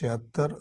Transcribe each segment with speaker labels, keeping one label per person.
Speaker 1: 76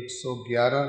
Speaker 1: 111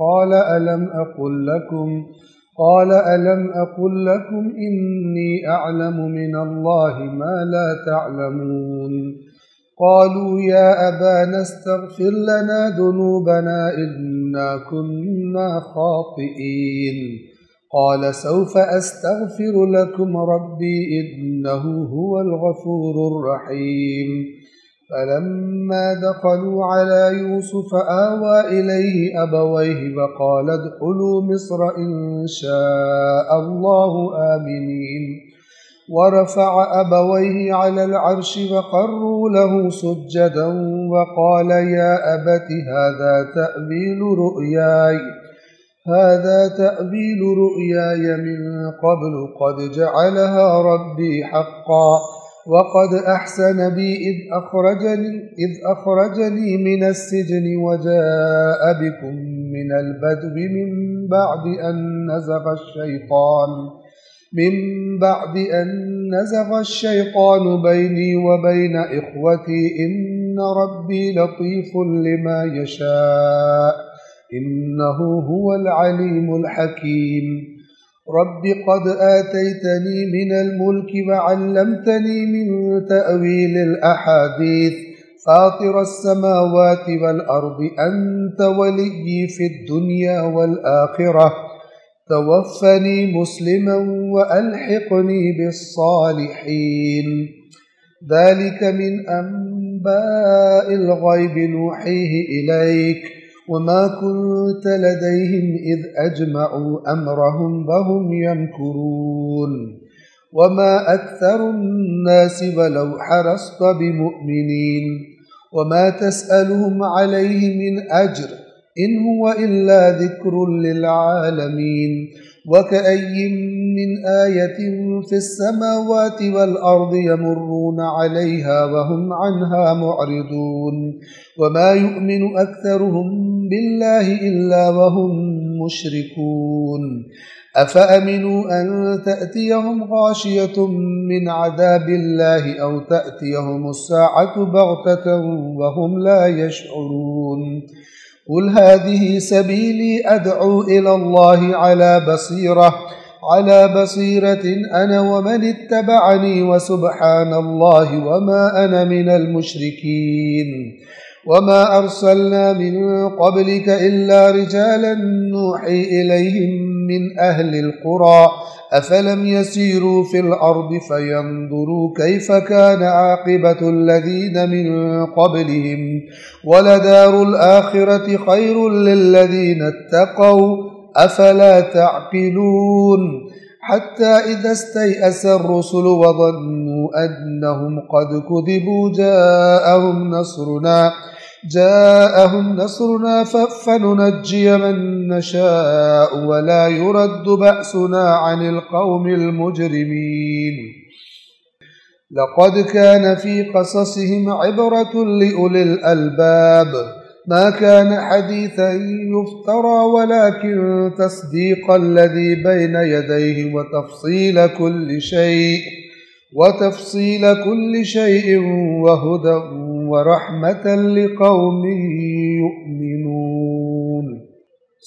Speaker 1: قال ألم أقل لكم إني أعلم من الله ما لا تعلمون قالوا يا أبانا استغفر لنا ذنوبنا إنا كنا خاطئين قال سوف أستغفر لكم ربي إنه هو الغفور الرحيم فلما دخلوا على يوسف آوى إليه أبويه وقال ادخلوا مصر إن شاء الله آمنين ورفع أبويه على العرش وخروا له سجدا وقال يا أبت هذا تأويل رؤياي من قبل قد جعلها ربي حقا وقد أحسن بي إذ أخرجني من السجن وجاء بكم من البدو من بعد أن نزغ الشيطان بيني وبين إخوتي إن ربي لطيف لما يشاء إنه هو العليم الحكيم رب قد آتيتني من الملك وعلمتني من تأويل الأحاديث فاطر السماوات والأرض أنت وليي في الدنيا والآخرة توفني مسلما وألحقني بالصالحين ذلك من أنباء الغيب نوحيه إليك وما كنت لديهم إذ أجمعوا أمرهم وهم يمكرون وما أكثر الناس ولو حرصت بمؤمنين وما تسألهم عليه من أجر إن هو إلا ذكر للعالمين وكأي من آية في السماوات والأرض يمرون عليها وهم عنها معرضون وما يؤمن أكثرهم بالله إلا وهم مشركون أفأمنوا أن تأتيهم غاشية من عذاب الله أو تأتيهم الساعة بغتة وهم لا يشعرون قل هذه سبيلي أدعو إلى الله على بصيرة أنا ومن اتبعني وسبحان الله وما أنا من المشركين وما أرسلنا من قبلك إلا رجالا نوحي إليهم من أهل القرى أفلم يسيروا في الأرض فينظروا كيف كان عاقبة الذين من قبلهم ولدار الآخرة خير للذين اتقوا أفلا تعقلون حتى إذا استيأس الرسل وظنوا أنهم قد كذبوا جاءهم نصرنا فننجي من نشاء ولا يرد بأسنا عن القوم المجرمين لقد كان في قصصهم عبرة لأولي الألباب ما كان حديثا يفترى ولكن تصديق الذي بين يديه وتفصيل كل شيء وهدى ورحمة لقوم يؤمنون।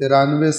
Speaker 1: 93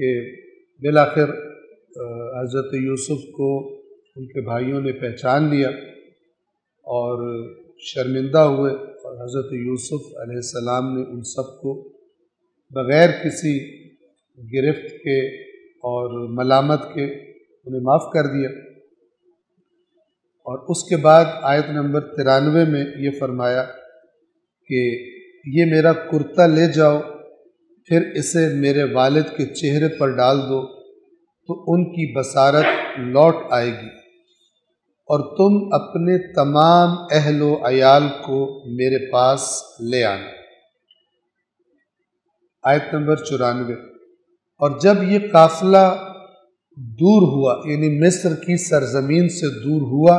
Speaker 1: کہ بالآخر حضرت یوسف کو ان کے بھائیوں نے پہچان لیا اور شرمندہ ہوئے، اور حضرت یوسف علیہ السلام نے ان سب کو بغیر کسی گرفت کے اور ملامت کے انہیں معاف کر دیا۔ اور اس کے بعد آیت نمبر 93 میں یہ فرمایا کہ یہ میرا کرتا لے جاؤ، پھر اسے میرے والد کے چہرے پر ڈال دو تو ان کی بصارت لوٹ آئے گی، اور تم اپنے تمام اہل و عیال کو میرے پاس لے آنا۔ آیت نمبر 94۔ اور جب یہ قافلہ دور ہوا، یعنی مصر کی سرزمین سے دور ہوا،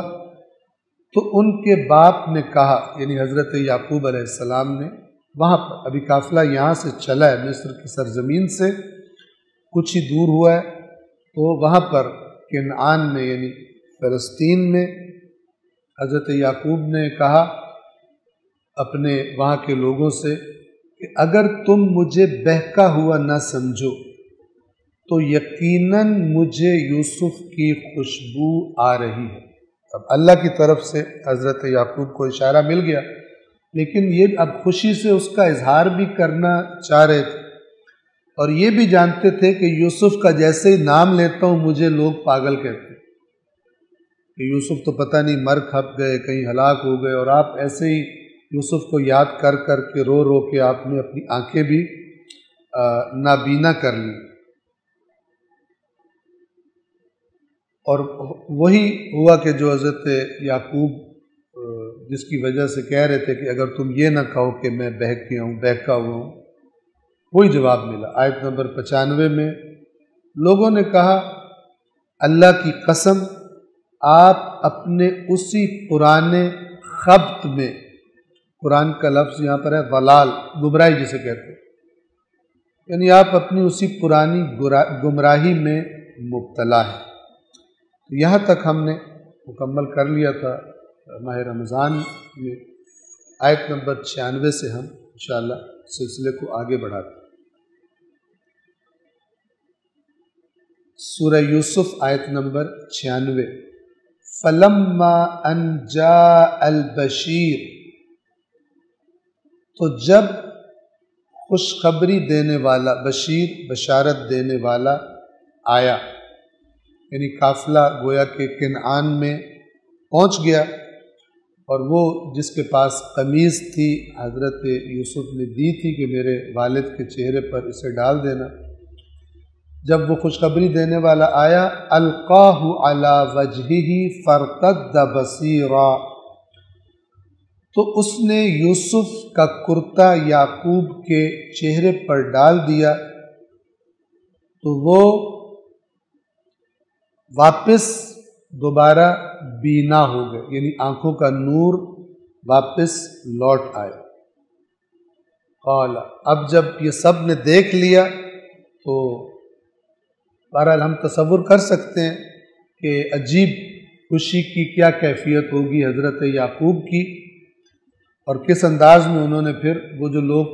Speaker 1: تو ان کے باپ نے کہا، یعنی حضرت یعقوب علیہ السلام نے، وہاں پر ابھی قافلہ یہاں سے چلا ہے، مصر کی سرزمین سے کچھ ہی دور ہوا ہے، تو وہاں پر کنعان میں یعنی فلسطین میں حضرت یعقوب نے کہا اپنے وہاں کے لوگوں سے کہ اگر تم مجھے بہکا ہوا نہ سمجھو تو یقیناً مجھے یوسف کی خوشبو آ رہی ہے۔ اب اللہ کی طرف سے حضرت یعقوب کو اشارہ مل گیا، لیکن یہ اب خوشی سے اس کا اظہار بھی کرنا چاہ رہے تھے، اور یہ بھی جانتے تھے کہ یوسف کا جیسے ہی نام لیتا ہوں مجھے لوگ پاگل کہتے ہیں کہ یوسف تو پتہ نہیں مر کھپ گئے، کہیں ہلاک ہو گئے، اور آپ ایسے ہی یوسف کو یاد کر کر کے رو رو کے آپ نے اپنی آنکھیں بھی نابینا کر لی۔ اور وہی ہوا کہ جو حضرت یعقوب جس کی وجہ سے کہہ رہے تھے کہ اگر تم یہ نہ کہو کہ میں بہک گیا ہوں، بہکا ہوا ہوں، وہی جواب ملا۔ آیت نمبر 95 میں لوگوں نے کہا اللہ کی قسم آپ اپنے اسی پرانے خبط میں، قرآن کا لفظ یہاں پر ہے ضلال، گمراہی جسے کہتے ہیں، یعنی آپ اپنی اسی پرانی گمراہی میں مبتلا ہیں۔ یہاں تک ہم نے مکمل کر لیا تھا ماہ رمضان میں۔ آیت نمبر 96 سے ہم انشاءاللہ سلسلے کو آگے بڑھاتے ہیں۔ سورہ یوسف آیت نمبر 96۔ فلما ان جاء البشیر، تو جب خوشخبری دینے والا، بشیر بشارت دینے والا آیا، یعنی قافلہ گویا کہ کنعان میں پہنچ گیا، اور وہ جس کے پاس قمیض تھی حضرت یوسف نے دی تھی کہ میرے والد کے چہرے پر اسے ڈال دینا، جب وہ خوشخبری دینے والا آیا القاہ علی وجہہ فارتد بصیرا، تو اس نے یوسف کا کرتا یعقوب کے چہرے پر ڈال دیا، تو وہ واپس دوبارہ بینا ہو گئے، یعنی آنکھوں کا نور واپس لوٹ آئے۔ قال، اب جب یہ سب نے دیکھ لیا تو بہرحال ہم تصور کر سکتے ہیں کہ عجیب خوشی کی کیا کیفیت ہوگی حضرت یعقوب کی، اور کس انداز میں انہوں نے پھر وہ جو لوگ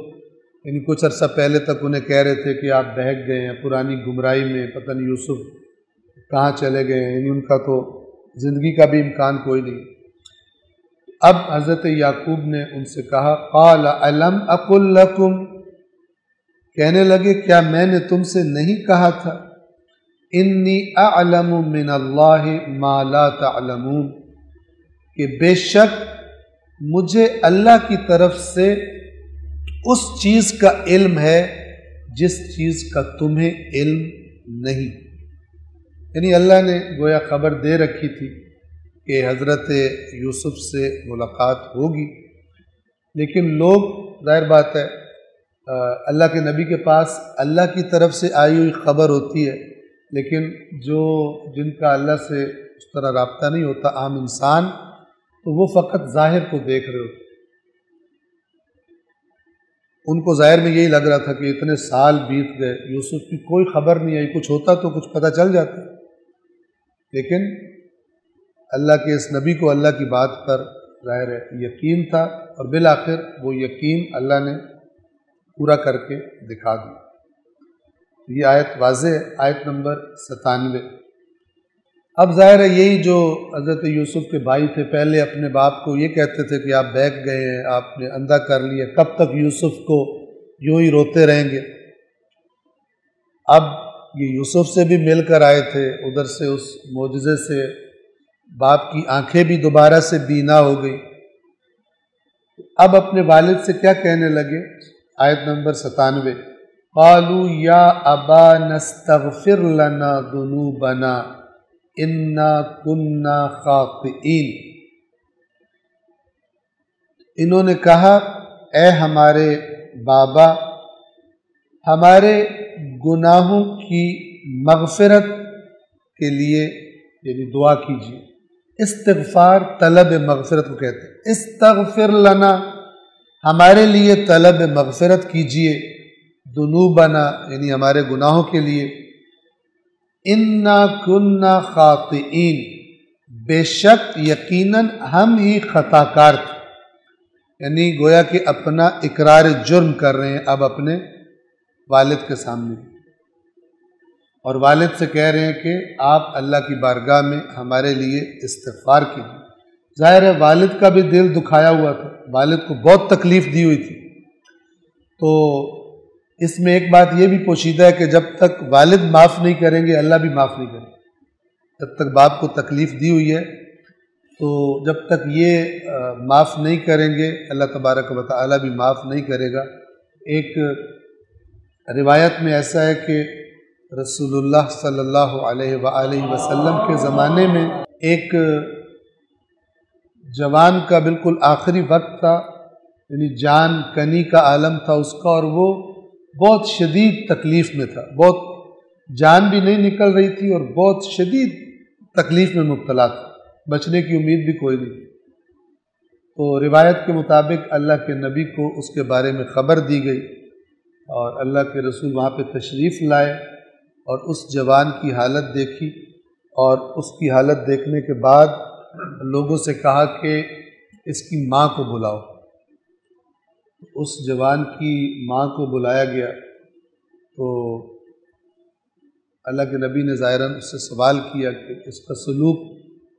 Speaker 1: یعنی کچھ عرصہ پہلے تک انہیں کہہ رہے تھے کہ آپ بہک گئے ہیں پرانی گمراہی میں، پتہ نہیں یوسف کہاں چلے گئے ہیں، یعنی ان کا تو زندگی کا بھی امکان کوئی نہیں۔ اب حضرت یعقوب نے ان سے کہا قال الم اقل لکم، کہنے لگے کیا میں نے تم سے نہیں کہا تھا انی اعلم من اللہ ما لا تعلمون، کہ بے شک مجھے اللہ کی طرف سے اس چیز کا علم ہے جس چیز کا تمہیں علم نہیں، یعنی اللہ نے گویا خبر دے رکھی تھی کہ حضرت یوسف سے ملاقات ہوگی، لیکن لوگ ظاہر بات ہے اللہ کے نبی کے پاس اللہ کی طرف سے آئی ہوئی خبر ہوتی ہے، لیکن جن کا اللہ سے اس طرح رابطہ نہیں ہوتا، عام انسان، تو وہ فقط ظاہر کو دیکھ رہے ہوتے، ان کو ظاہر میں یہی لگ رہا تھا کہ اتنے سال بیت گئے، یوسف کی کوئی خبر نہیں آئی، کچھ ہوتا تو کچھ پتہ چل جاتا، لیکن اللہ کے اس نبی کو اللہ کی بات پر ظاہر ہے یقین تھا، اور بالآخر وہ یقین اللہ نے پورا کر کے دکھا دیا۔ یہ آیت واضح ہے، آیت نمبر 97۔ اب ظاہر ہے یہی جو حضرت یوسف کے بھائی تھے، پہلے اپنے باپ کو یہ کہتے تھے کہ آپ بہک گئے ہیں، آپ نے اندھا کر لیا، کب تک یوسف کو یوں ہی روتے رہیں گے۔ اب یہ یوسف سے بھی مل کر آئے تھے، ادھر سے اس معجزے سے باپ کی آنکھیں بھی دوبارہ سے بینا ہو گئی۔ اب اپنے والد سے کیا کہنے لگے؟ آیت نمبر 97، قالوا یا ابانا استغفر لنا ذنوبنا انا کنا خاطئین۔ انہوں نے کہا اے ہمارے بابا، ہمارے گناہوں کی مغفرت کے لیے یعنی دعا کیجیے۔ استغفار طلب مغفرت کو کہتے ہیں۔ استغفر لنا، ہمارے لیے طلب مغفرت کیجیے، ذنوبنا یعنی ہمارے گناہوں کے لیے، انا کنا خاطئین، بے شک یقیناً ہم ہی خطا کار تھے، یعنی گویا کہ اپنا اقرار جرم کر رہے ہیں اب اپنے والد کے سامنے، اور والد سے کہہ رہے ہیں کہ آپ اللہ کی بارگاہ میں ہمارے لیے استغفار کیجیے۔ ظاہر ہے والد کا بھی دل دکھایا ہوا تھا، والد کو بہت تکلیف دی ہوئی تھی، تو اس میں ایک بات یہ بھی پوشیدہ ہے کہ جب تک والد معاف نہیں کریں گے اللہ بھی معاف نہیں کرے گا۔ جب تک باپ کو تکلیف دی ہوئی ہے تو جب تک یہ معاف نہیں کریں گے اللہ تبارک و تعالی بھی معاف نہیں کرے گا۔ ایک روایت میں ایسا ہے کہ رسول اللہ صلی اللہ علیہ وآلہ وسلم کے زمانے میں ایک جوان کا بالکل آخری وقت تھا، یعنی جان کنی کا عالم تھا اس کا، اور وہ بہت شدید تکلیف میں تھا، بہت جان بھی نہیں نکل رہی تھی اور بہت شدید تکلیف میں مبتلا تھا، بچنے کی امید بھی کوئی نہیں۔ تو روایت کے مطابق اللہ کے نبی کو اس کے بارے میں خبر دی گئی اور اللہ کے رسول وہاں پہ تشریف لائے اور اس جوان کی حالت دیکھی، اور اس کی حالت دیکھنے کے بعد لوگوں سے کہا کہ اس کی ماں کو بلاؤ۔ اس جوان کی ماں کو بلایا گیا تو اللہ کے نبی نے ظاہراً اس سے سوال کیا کہ اس کا سلوک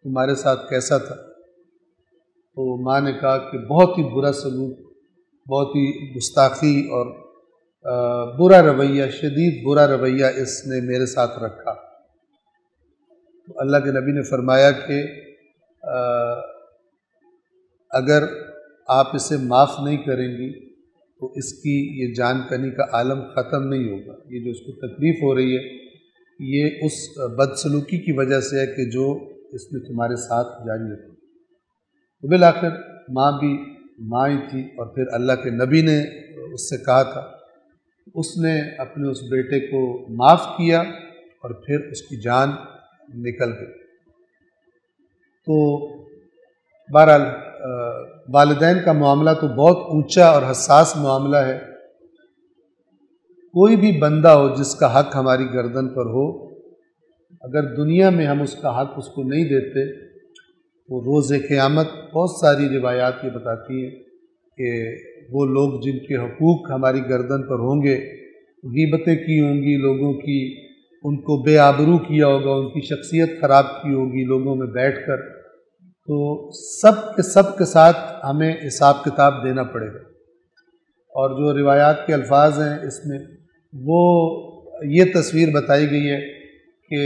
Speaker 1: تمہارے ساتھ کیسا تھا؟ تو ماں نے کہا کہ بہت ہی برا سلوک، بہت ہی گستاخی اور برا رویہ، شدید برا رویہ اس نے میرے ساتھ رکھا۔ تو اللہ کے نبی نے فرمایا کہ اگر آپ اسے معاف نہیں کریں گی تو اس کی یہ جان کنی کا عالم ختم نہیں ہوگا۔ یہ جو اس کو تکلیف ہو رہی ہے یہ اس بدسلوکی کی وجہ سے ہے کہ جو اس نے تمہارے ساتھ جاری رکھی۔ تو بالآخر ماں بھی ماں ہی تھی، اور پھر اللہ کے نبی نے اس سے کہا تھا، اس نے اپنے اس بیٹے کو معاف کیا اور پھر اس کی جان نکل گئی۔ تو بہرحال والدین کا معاملہ تو بہت اونچا اور حساس معاملہ ہے۔ کوئی بھی بندہ ہو جس کا حق ہماری گردن پر ہو، اگر دنیا میں ہم اس کا حق اس کو نہیں دیتے تو روز قیامت بہت ساری روایات یہ بتاتی ہیں کہ وہ لوگ جن کے حقوق ہماری گردن پر ہوں گے، غیبتیں کی ہوں گی لوگوں کی، ان کو بے آبرو کیا ہوگا، ان کی شخصیت خراب کی ہوگی لوگوں میں بیٹھ کر، تو سب کے ساتھ ہمیں حساب کتاب دینا پڑے گا۔ اور جو روایات کے الفاظ ہیں اس میں وہ یہ تصویر بتائی گئی ہے کہ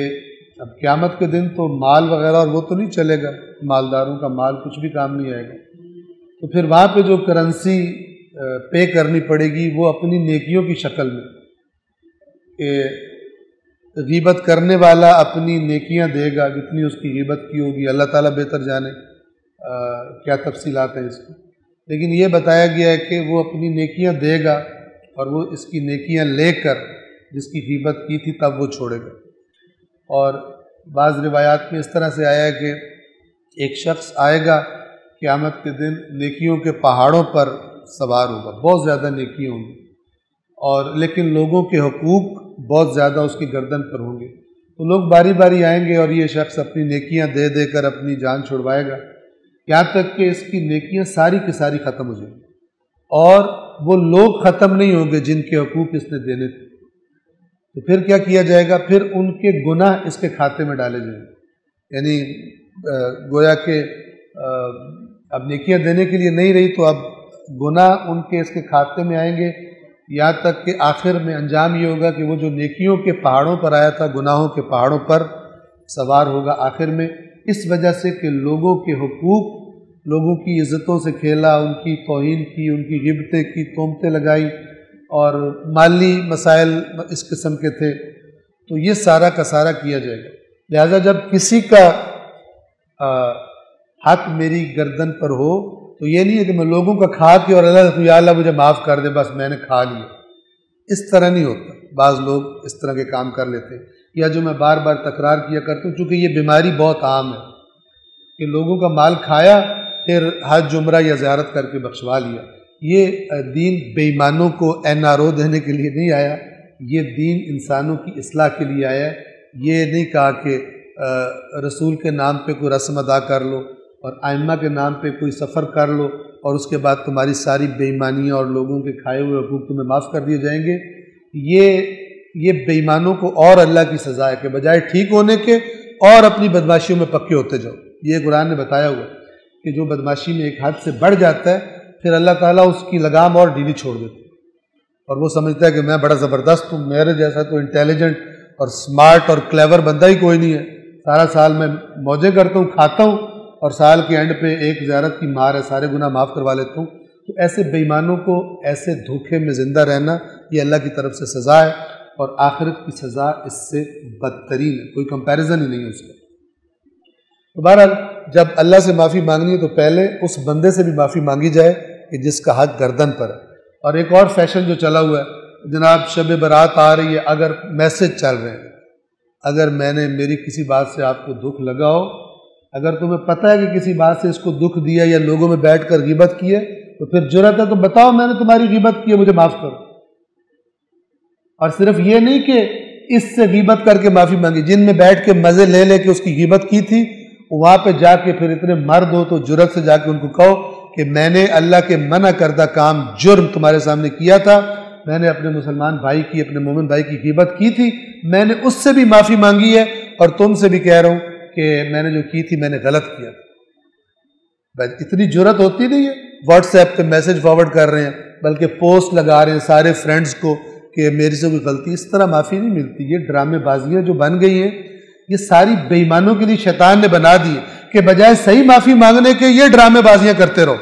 Speaker 1: اب قیامت کے دن تو مال وغیرہ اور وہ تو نہیں چلے گا، مالداروں کا مال کچھ بھی کام نہیں آئے گا، تو پھر وہاں پہ جو کرنسی پے کرنی پڑے گی وہ اپنی نیکیوں کی شکل میں، کہ غیبت کرنے والا اپنی نیکیاں دے گا جتنی اس کی غیبت کی ہوگی، اللہ تعالیٰ بہتر جانے کیا تفصیلات ہیں اس کی، لیکن یہ بتایا گیا ہے کہ وہ اپنی نیکیاں دے گا اور وہ اس کی نیکیاں لے کر جس کی غیبت کی تھی تب وہ چھوڑے گا۔ اور بعض روایات میں اس طرح سے آیا ہے کہ ایک شخص آئے گا قیامت کے دن نیکیوں کے پہاڑوں پر سوار ہوگا، بہت زیادہ نیکیاں ہوں گی، اور لیکن لوگوں کے حقوق بہت زیادہ اس کی گردن پر ہوں گے، تو لوگ باری باری آئیں گے اور یہ شخص اپنی نیکیاں دے دے کر اپنی جان چھڑوائے گا، یہاں تک کہ اس کی نیکیاں ساری کی ساری ختم ہو جائیں گی، اور وہ لوگ ختم نہیں ہوں گے جن کے حقوق اس نے دینے تھے۔ تو پھر کیا کیا جائے گا؟ پھر ان کے گناہ اس کے کھاتے میں ڈالے جائیں گے، یعنی گویا کہ اب نیکیاں دینے کے لیے نہیں رہی تو اب گناہ ان کے اس کے کھاتے میں آئیں گے، یہاں تک کہ آخر میں انجام یہ ہوگا کہ وہ جو نیکیوں کے پہاڑوں پر آیا تھا گناہوں کے پہاڑوں پر سوار ہوگا آخر میں، اس وجہ سے کہ لوگوں کے حقوق، لوگوں کی عزتوں سے کھیلا، ان کی توہین کی، ان کی غیبتیں کی، تہمتیں لگائی، اور مالی مسائل اس قسم کے تھے، تو یہ سارا کا سارا کیا جائے گا۔ لہذا جب کسی کا حق میری گردن پر ہو تو یہ نہیں ہے کہ میں لوگوں کا کھا کے اور اللہ یا اللہ مجھے معاف کر دے، بس میں نے کھا لیا، اس طرح نہیں ہوتا۔ بعض لوگ اس طرح کے کام کر لیتے ہیں، یا جو میں بار بار تکرار کیا کرتا ہوں، چونکہ یہ بیماری بہت عام ہے کہ لوگوں کا مال کھایا پھر حج عمرہ یا زیارت کر کے بخشوا لیا۔ یہ دین بے ایمانوں کو این آر او دینے کے لیے نہیں آیا، یہ دین انسانوں کی اصلاح کے لیے آیا ہے۔ یہ نہیں کہا کہ رسول کے نام پہ کوئی رسم ادا کر لو اور ائمہ کے نام پہ کوئی سفر کر لو اور اس کے بعد تمہاری ساری بے ایمانیاں اور لوگوں کے کھائے ہوئے حقوق تمہیں معاف کر دیے جائیں گے۔ یہ بے ایمانوں کو اور اللہ کی سزا ہے کہ بجائے ٹھیک ہونے کے اور اپنی بدماشیوں میں پکے ہوتے جاؤ۔ یہ قرآن نے بتایا ہوا کہ جو بدماشی میں ایک حد سے بڑھ جاتا ہے پھر اللہ تعالیٰ اس کی لگام اور ڈھیلی چھوڑ دیتا ہے، اور وہ سمجھتا ہے کہ میں بڑا زبردست ہوں، میرے جیسا تو انٹیلیجنٹ اور سمارٹ اور کلیور بندہ ہی کوئی نہیں ہے، سارا سال میں موجیں کرتا ہوں، کھاتا ہوں، اور سال کے اینڈ پہ ایک زیارت کی مار ہے، سارے گناہ معاف کروا لیتا ہوں۔ تو ایسے بے ایمانوں کو ایسے دھوکے میں زندہ رہنا یہ اللہ کی طرف سے سزا ہے، اور آخرت کی سزا اس سے بدترین ہے، کوئی کمپیریزن ہی نہیں ہے اس کا۔ تو بہرحال جب اللہ سے معافی مانگنی ہے تو پہلے اس بندے سے بھی معافی مانگی جائے کہ جس کا حق گردن پر ہے۔ اور ایک اور فیشن جو چلا ہوا ہے، جناب شب برات آ رہی ہے، اگر میسج چل رہے ہیں، اگر میں نے میری کسی بات سے آپ کو دکھ لگا ہو، اگر تمہیں پتہ ہے کہ کسی بات سے اس کو دکھ دیا یا لوگوں میں بیٹھ کر غیبت کی ہے تو پھر جرأت ہے تو بتاؤ میں نے تمہاری غیبت کی ہے، مجھے معاف کرو۔ اور صرف یہ نہیں کہ اس سے غیبت کر کے معافی مانگی، جن میں بیٹھ کے مزے لے لے کے اس کی غیبت کی تھی وہاں پہ جا کے پھر اتنے مرد ہو تو جرأت سے جا کے ان کو کہو کہ میں نے اللہ کے منع کردہ کام جرم تمہارے سامنے کیا تھا، میں نے اپنے مسلمان بھائی کی، اپنے مومن بھائی کی غیبت کی تھی، میں نے اس سے بھی معافی مانگی ہے، اور تم سے بھی کہہ رہا ہوں کہ میں نے جو کی تھی میں نے غلط کیا تھا۔ اتنی جرأت ہوتی نہیں ہے، واٹس ایپ پہ میسج فارورڈ کر رہے ہیں، بلکہ پوسٹ لگا رہے ہیں سارے فرینڈز کو کہ میری سے کوئی غلطی، اس طرح معافی نہیں ملتی۔ یہ ڈرامے بازیاں جو بن گئی ہیں یہ ساری بے ایمانوں کے لیے شیطان نے بنا دی کہ بجائے صحیح معافی مانگنے کے یہ ڈرامے بازیاں کرتے رہو۔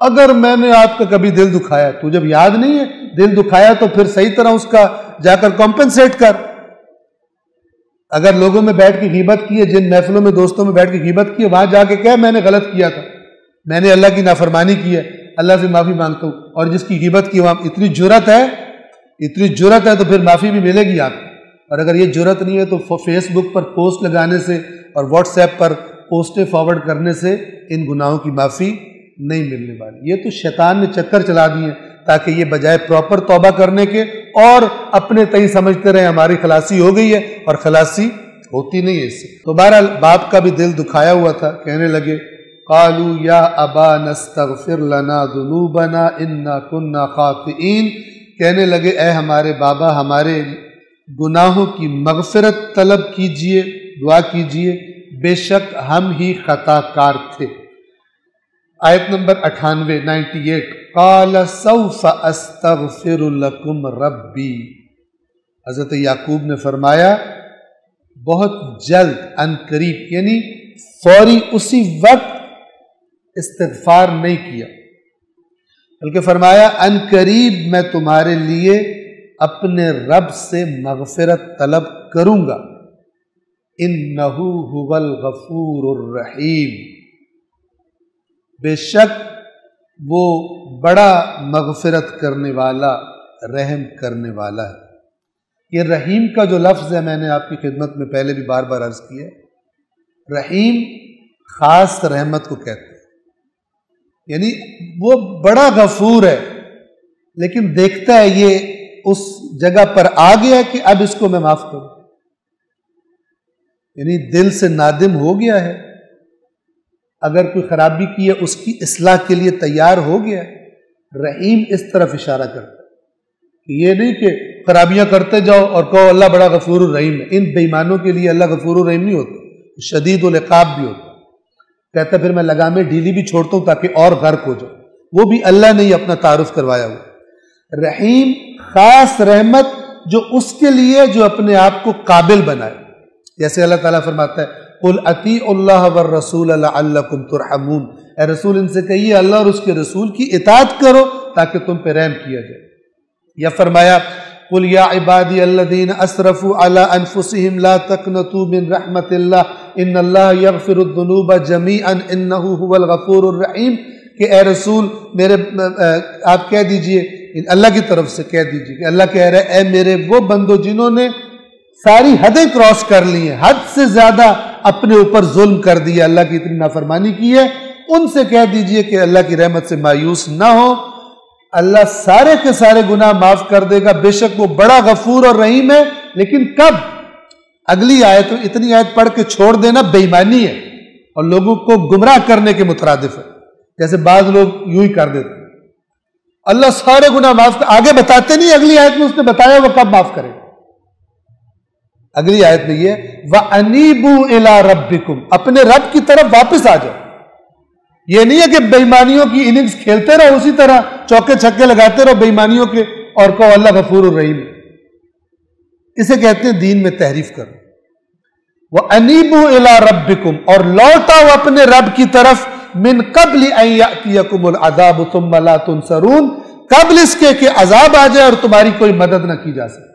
Speaker 1: اگر میں نے آپ کا کبھی دل دکھایا، تو جب یاد نہیں ہے دل دکھایا تو پھر صحیح طرح اس کا جا کر کمپنسیٹ کر۔ اگر لوگوں میں بیٹھ کے غیبت کی ہے، جن محفلوں میں دوستوں میں بیٹھ کے غیبت کی ہے، وہاں جا کے کہہ میں نے غلط کیا تھا، میں نے اللہ کی نافرمانی کی ہے، اللہ سے معافی مانگتا ہوں۔ اور جس کی غیبت کی وہاں اتنی جرأت ہے تو پھر معافی بھی ملے گی آپ کو۔ اور اگر یہ جرأت نہیں ہے تو فیس بک پر پوسٹ لگانے سے اور واٹس ایپ پر پوسٹیں فارورڈ کرنے سے ان گناہوں کی معافی نہیں ملنے والی۔ یہ تو شیطان نے چکر چلا دیے ہیں تاکہ یہ بجائے پراپر توبہ کرنے کے اور اپنے تئیں سمجھتے رہے ہماری خلاصی ہو گئی ہے، اور خلاصی ہوتی نہیں ہے اس سے۔ تو بہرحال باپ کا بھی دل دکھایا ہوا تھا، کہنے لگے قالوا یا ابانا استغفر لنا ذنوبنا انا كنا خاطئین، کہنے لگے اے ہمارے بابا ہمارے گناہوں کی مغفرت طلب کیجئے، دعا کیجئے، بے شک ہم ہی خطا کار تھے۔ آیت نمبر 98 قال سوف استغفر لکم ربی، حضرت یعقوب نے فرمایا بہت جلد، ان قریب، یعنی فوری اسی وقت استغفار نہیں کیا، بلکہ فرمایا ان قریب میں تمہارے لیے اپنے رب سے مغفرت طلب کروں گا، انہ هو الغفور الرحیم، بے شک وہ بڑا مغفرت کرنے والا، رحم کرنے والا ہے۔ یہ رحیم کا جو لفظ ہے میں نے آپ کی خدمت میں پہلے بھی بار بار عرض کیا ہے، رحیم خاص رحمت کو کہتے ہیں، یعنی وہ بڑا غفور ہے لیکن دیکھتا ہے یہ اس جگہ پر آ گیا کہ اب اس کو میں معاف کروں، یعنی دل سے نادم ہو گیا ہے، اگر کوئی خرابی کی ہے اس کی اصلاح کے لیے تیار ہو گیا ہے۔ رحیم اس طرف اشارہ کرتا ہے کہ یہ نہیں کہ
Speaker 2: خرابیاں کرتے جاؤ اور کہو اللہ بڑا غفور الرحیم ہے. ان بے ایمانوں کے لیے اللہ غفور الرحیم نہیں ہوتا، شدید العقاب بھی ہوتا. کہتا پھر میں لگامیں ڈھیلی بھی چھوڑتا ہوں تاکہ اور غرق ہو جاؤ. وہ بھی اللہ نے ہی اپنا تعارف کروایا ہوا. رحیم خاص رحمت جو اس کے لیے جو اپنے آپ کو قابل بنائے. جیسے اللہ تعالیٰ فرماتا ہے قُلْ أَطِيعُوا اللَّهَ وَالرَّسُولَ لَعَلَّكُمْ تُرْحَمُونَ، اے رسول ان سے کہیے اللہ اور اس کے رسول کی اطاعت کرو تاکہ تم پہ رحم کیا جائے. یا فرمایا قُلْ يَا عِبَادِيَ الَّذِينَ أَسْرَفُوا عَلَىٰ أَنفُسِهِمْ لَا تَقْنَطُوا مِنْ رَحْمَةِ اللَّهِ إِنَّ اللَّهَ يَغْفِرُ الذُّنُوبَ جَمِيعًا إِنَّهُ هُوَ الْغَفُورُ الرَّحِيمُ کہ اے رسول میرے آپ کہہ دیجئے، اللہ کی طرف سے کہہ دیجئے کہ اللہ کہہ رہے اے میرے وہ بندو جنہوں نے ساری حدیں کراس کر لی ہیں، حد سے زیادہ اپنے اوپر ظلم کر دیا، اللہ کی اتنی نافرمانی کی ہے، ان سے کہہ دیجئے کہ اللہ کی رحمت سے مایوس نہ ہو، اللہ سارے کے سارے گناہ معاف کر دے گا، بے شک وہ بڑا غفور اور رحیم ہے. لیکن کب؟ اگلی آیت، اتنی آیت پڑھ کے چھوڑ دینا بے ایمانی ہے اور لوگوں کو گمراہ کرنے کے مترادف ہے. جیسے بعض لوگ یوں ہی کر دیتے اللہ سارے گناہ معاف کر، آگے بتاتے نہیں اگلی آیت میں اس نے بتایا وہ کب معاف کرے. اگلی آیت میں یہ وَأَنِيبُوا إِلَىٰ رَبِّكُمْ، اپنے رب کی طرف واپس آ جاؤ. یہ نہیں ہے کہ بے ایمانیوں کی اننگز کھیلتے رہو، اسی طرح چوکے چھکے لگاتے رہو بے ایمانیوں کے اور کہو اللہ غفور الرحیم. اسے کہتے ہیں دین میں تحریف کرو. وَأَنِيبُوا إِلَىٰ رَبِّكُمْ، اور لوٹاؤ اپنے رب کی طرف من قبل ان یأتیکم العذاب ثم لا تنصرون، قبل اس کے کہ عذاب آ جائے اور تمہاری کوئی مدد نہ کی جا سکے.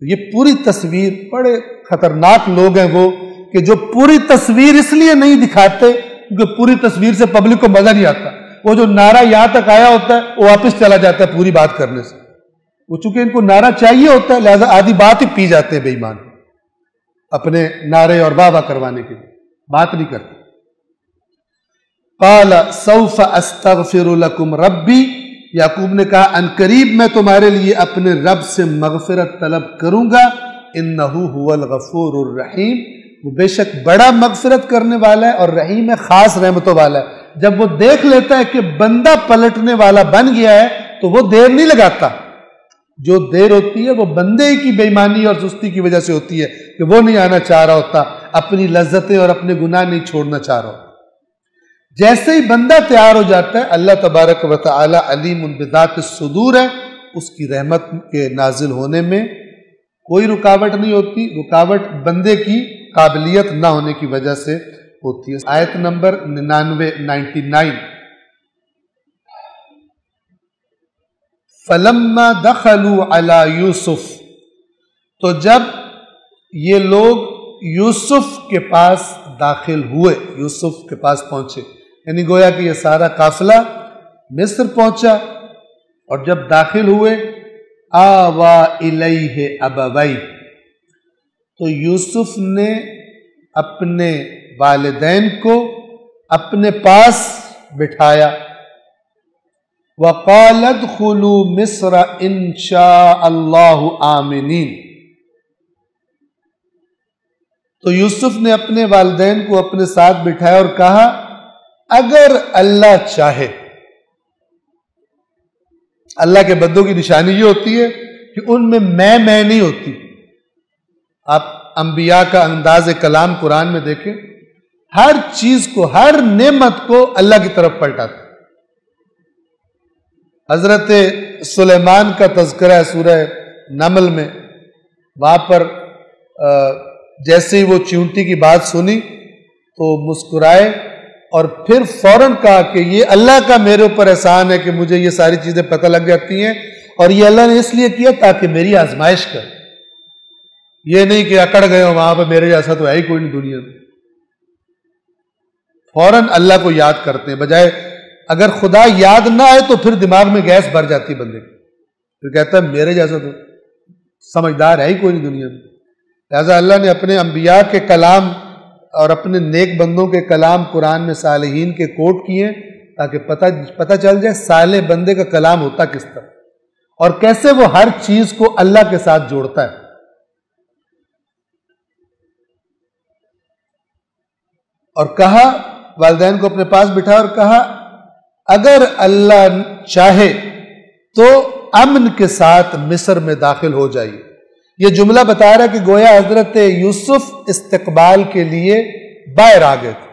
Speaker 2: یہ پوری تصویر، بڑے خطرناک لوگ ہیں وہ کہ جو پوری تصویر اس لیے نہیں دکھاتے کیونکہ پوری تصویر سے پبلک کو مزہ نہیں آتا. وہ جو نعرہ یہاں تک آیا ہوتا ہے وہ واپس چلا جاتا ہے پوری بات کرنے سے. وہ چونکہ ان کو نعرہ چاہیے ہوتا ہے لہذا آدھی بات ہی پی جاتے ہیں بے ایمان، اپنے نعرے اور واہ واہ کروانے کے لیے بات نہیں کرتے. قال سوف استغفر لکم ربی، یعقوب نے کہا ان قریب میں تمہارے لیے اپنے رب سے مغفرت طلب کروں گا. انہ هو الغفور الرحیم، وہ بے شک بڑا مغفرت کرنے والا ہے اور رحیم ہے، خاص رحمتوں والا ہے. جب وہ دیکھ لیتا ہے کہ بندہ پلٹنے والا بن گیا ہے تو وہ دیر نہیں لگاتا. جو دیر ہوتی ہے وہ بندے کی بے ایمانی اور سستی کی وجہ سے ہوتی ہے کہ وہ نہیں آنا چاہ رہا ہوتا، اپنی لذتیں اور اپنے گناہ نہیں چھوڑنا چاہ رہا ہوتا. جیسے ہی بندہ تیار ہو جاتا ہے اللہ تبارک و تعالی علیم بذات الصدور ہے، اس کی رحمت کے نازل ہونے میں کوئی رکاوٹ نہیں ہوتی. رکاوٹ بندے کی قابلیت نہ ہونے کی وجہ سے ہوتی ہے. آیت نمبر 99 فَلَمَّا دَخَلُوا عَلَى یوسف، تو جب یہ لوگ یوسف کے پاس داخل ہوئے، یوسف کے پاس پہنچے، یعنی گویا کہ یہ سارا قافلہ مصر پہنچا اور جب داخل ہوئے آوا الیہ ابویہ، تو یوسف نے اپنے والدین کو اپنے پاس بٹھایا. وقال ادخلوا مصر ان شاء اللہ آمنین، تو یوسف نے اپنے والدین کو اپنے ساتھ بٹھایا اور کہا اگر اللہ چاہے. اللہ کے بندوں کی نشانی یہ ہوتی ہے کہ ان میں نہیں ہوتی. آپ انبیاء کا انداز کلام قرآن میں دیکھیں، ہر چیز کو، ہر نعمت کو اللہ کی طرف پلٹاتے. حضرت سلیمان کا تذکرہ ہے سورہ نمل میں، وہاں پر جیسے ہی وہ چیونٹی کی بات سنی تو مسکرائے اور پھر فوراً کہا کہ یہ اللہ کا میرے اوپر احسان ہے کہ مجھے یہ ساری چیزیں پتہ لگ جاتی ہیں اور یہ اللہ نے اس لیے کیا تاکہ میری آزمائش کرے. یہ نہیں کہ اکڑ گئے ہو وہاں پہ میرے جیسا تو ہے ہی کوئی نہیں دنیا میں. فوراً اللہ کو یاد کرتے ہیں، بجائے اگر خدا یاد نہ آئے تو پھر دماغ میں گیس بھر جاتی ہے بندے کی، پھر کہتا ہے میرے جیسا تو سمجھدار ہے ہی کوئی نہیں دنیا میں. لہٰذا اللہ نے اپنے انبیاء کے کلام اور اپنے نیک بندوں کے کلام قرآن میں صالحین کے کوٹ کیے تاکہ پتہ چل جائے صالح بندے کا کلام ہوتا کس طرح اور کیسے وہ ہر چیز کو اللہ کے ساتھ جوڑتا ہے. اور کہا، والدین کو اپنے پاس بٹھا اور کہا اگر اللہ چاہے تو امن کے ساتھ مصر میں داخل ہو جائیے۔ یہ جملہ بتا رہا ہے کہ گویا حضرت یوسف استقبال کے لیے باہر آ گئے تھے،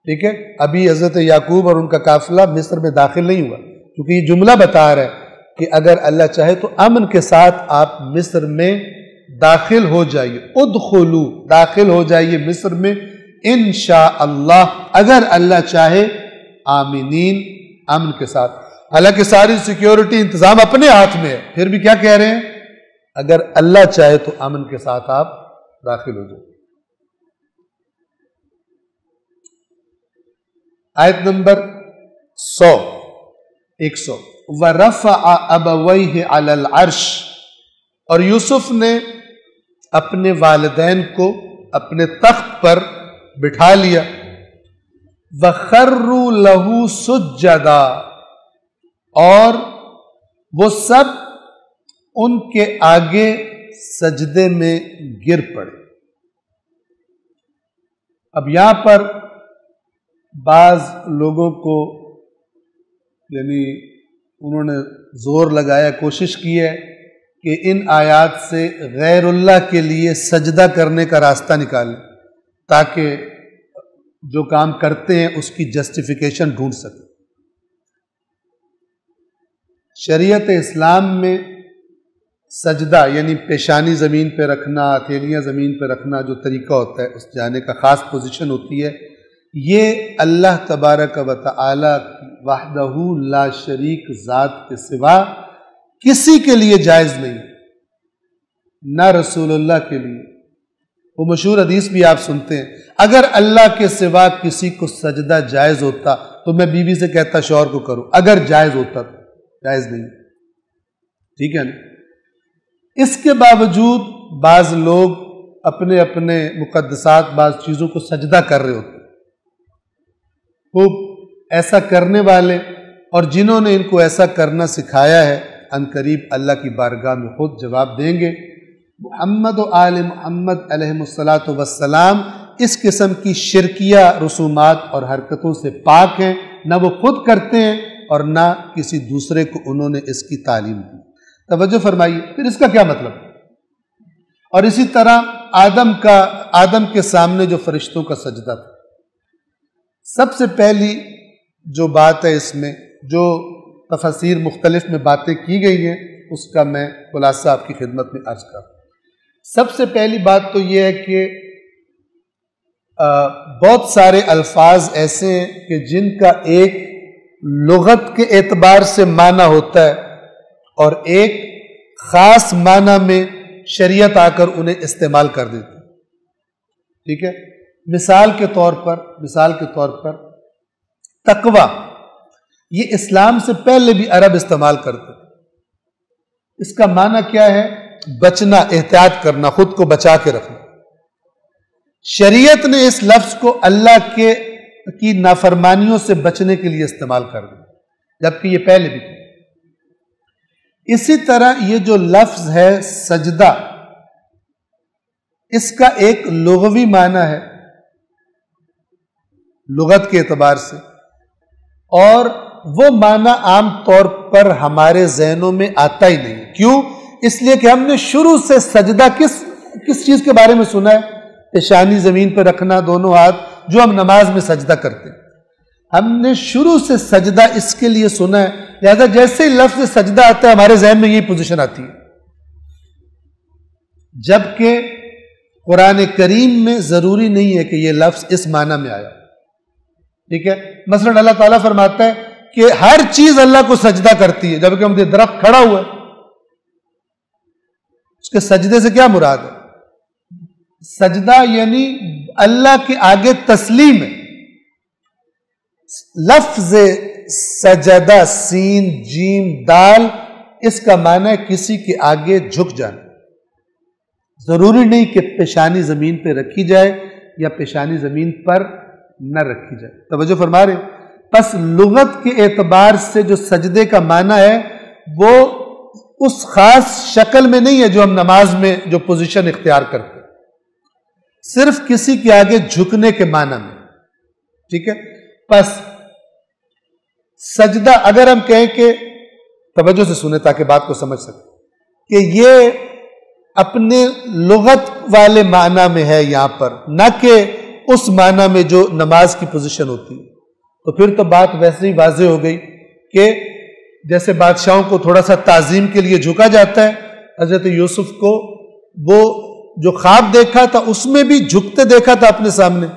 Speaker 2: ٹھیک ہے، ابھی حضرت یعقوب اور ان کا قافلہ مصر میں داخل نہیں ہوا، کیونکہ یہ جملہ بتا رہا ہے کہ اگر اللہ چاہے تو امن کے ساتھ آپ مصر میں داخل ہو جائیے، ادخلوا، داخل ہو جائیے مصر میں انشاءاللہ، اگر اللہ چاہے، آمینین، امن کے ساتھ۔ حالانکہ ساری سیکیورٹی انتظام اپنے ہاتھ میں ہے، پھر بھی کیا کہہ رہے ہیں؟ اگر اللہ چاہے تو امن کے ساتھ آپ داخل ہو جائیں۔ آیت نمبر 100 وَرَفَعَ أَبَوَيْهِ عَلَى الْعَرْشِ، اور یوسف نے اپنے والدین کو اپنے تخت پر بٹھا لیا، وَخَرُّوا لَهُ سُجَّدًا، اور وہ سب ان کے آگے سجدے میں گر پڑے۔ اب یہاں پر بعض لوگوں کو یعنی انہوں نے زور لگایا، کوشش کی ہے کہ ان آیات سے غیر اللہ کے لیے سجدہ کرنے کا راستہ نکالیں تاکہ جو کام کرتے ہیں اس کی جسٹیفیکیشن ڈھونڈ سکیں۔ شریعت اسلام میں سجدہ یعنی پیشانی زمین پہ رکھنا، ہتھیلیاں زمین پہ رکھنا جو طریقہ ہوتا ہے، اس جانے کا خاص پوزیشن ہوتی ہے، یہ اللہ تبارک و تعالی وحدہ لا شریک ذات کے سوا کسی کے لیے جائز نہیں، نہ رسول اللہ کے لیے۔ وہ مشہور حدیث بھی آپ سنتے ہیں، اگر اللہ کے سوا کسی کو سجدہ جائز ہوتا تو میں بیوی سے کہتا شوہر کو کرو، اگر جائز ہوتا تو جائز نہیں، ٹھیک ہے نا۔ اس کے باوجود بعض لوگ اپنے اپنے مقدسات، بعض چیزوں کو سجدہ کر رہے ہوتے ہیں۔ خوب ایسا کرنے والے اور جنہوں نے ان کو ایسا کرنا سکھایا ہے، عنقریب اللہ کی بارگاہ میں خود جواب دیں گے۔ محمد و آل محمد علیہ الصلاۃ والسلام اس قسم کی شرکیہ رسومات اور حرکتوں سے پاک ہیں، نہ وہ خود کرتے ہیں اور نہ کسی دوسرے کو انہوں نے اس کی تعلیم دی۔ توجہ فرمائیے، پھر اس کا کیا مطلب؟ اور اسی طرح آدم کے سامنے جو فرشتوں کا سجدہ تھا، سب سے پہلی جو بات ہے اس میں، جو تفاسیر مختلف میں باتیں کی گئی ہیں، اس کا میں خلاصہ آپ کی خدمت میں عرض کروں۔ سب سے پہلی بات تو یہ ہے کہ بہت سارے الفاظ ایسے ہیں کہ جن کا ایک لغت کے اعتبار سے معنی ہوتا ہے اور ایک خاص معنی میں شریعت آ کر انہیں استعمال کر دیتی ہے، ٹھیک ہے۔ مثال کے طور پر تقوی، یہ اسلام سے پہلے بھی عرب استعمال کرتے تھے۔ اس کا معنی کیا ہے؟ بچنا، احتیاط کرنا، خود کو بچا کے رکھنا۔ شریعت نے اس لفظ کو اللہ کی نافرمانیوں سے بچنے کے لیے استعمال کر دیا، جبکہ یہ پہلے بھی تھا۔ اسی طرح یہ جو لفظ ہے سجدہ، اس کا ایک لغوی معنی ہے لغت کے اعتبار سے، اور وہ معنی عام طور پر ہمارے ذہنوں میں آتا ہی نہیں۔ کیوں؟ اس لیے کہ ہم نے شروع سے سجدہ کس چیز کے بارے میں سنا ہے؟ پیشانی زمین پہ رکھنا، دونوں ہاتھ، جو ہم نماز میں سجدہ کرتے ہیں، ہم نے شروع سے سجدہ اس کے لیے سنا ہے، لہذا جیسے ہی لفظ سجدہ آتا ہے ہمارے ذہن میں یہی پوزیشن آتی ہے۔ جبکہ قرآن کریم میں ضروری نہیں ہے کہ یہ لفظ اس معنی میں آیا، ٹھیک ہے۔ مثلا اللہ تعالیٰ فرماتا ہے کہ ہر چیز اللہ کو سجدہ کرتی ہے، جبکہ ہم درخت کھڑا ہوا ہے، اس کے سجدے سے کیا مراد ہے؟ سجدہ یعنی اللہ کے آگے تسلیم ہے۔ لفظ سجدہ، سین جیم دال، اس کا معنی ہے کسی کے آگے جھک جانا۔ ضروری نہیں کہ پیشانی زمین پہ رکھی جائے یا پیشانی زمین پر نہ رکھی جائے۔ توجہ فرما رہے ہیں؟ پس لغت کے اعتبار سے جو سجدے کا معنی ہے وہ اس خاص شکل میں نہیں ہے جو ہم نماز میں جو پوزیشن اختیار کرتے، صرف کسی کے آگے جھکنے کے معنی میں، ٹھیک ہے۔ پس سجدہ اگر ہم کہیں کہ توجہ سے سنیں تاکہ بات کو سمجھ سکیں کہ یہ اپنے لغت والے معنی میں ہے یہاں پر، نہ کہ اس معنی میں جو نماز کی پوزیشن ہوتی ہے۔ تو پھر تو بات ویسے ہی واضح ہو گئی کہ جیسے بادشاہوں کو تھوڑا سا تعظیم کے لیے جھکا جاتا ہے، حضرت یوسف کو وہ جو خواب دیکھا تھا اس میں بھی جھکتے دیکھا تھا اپنے سامنے،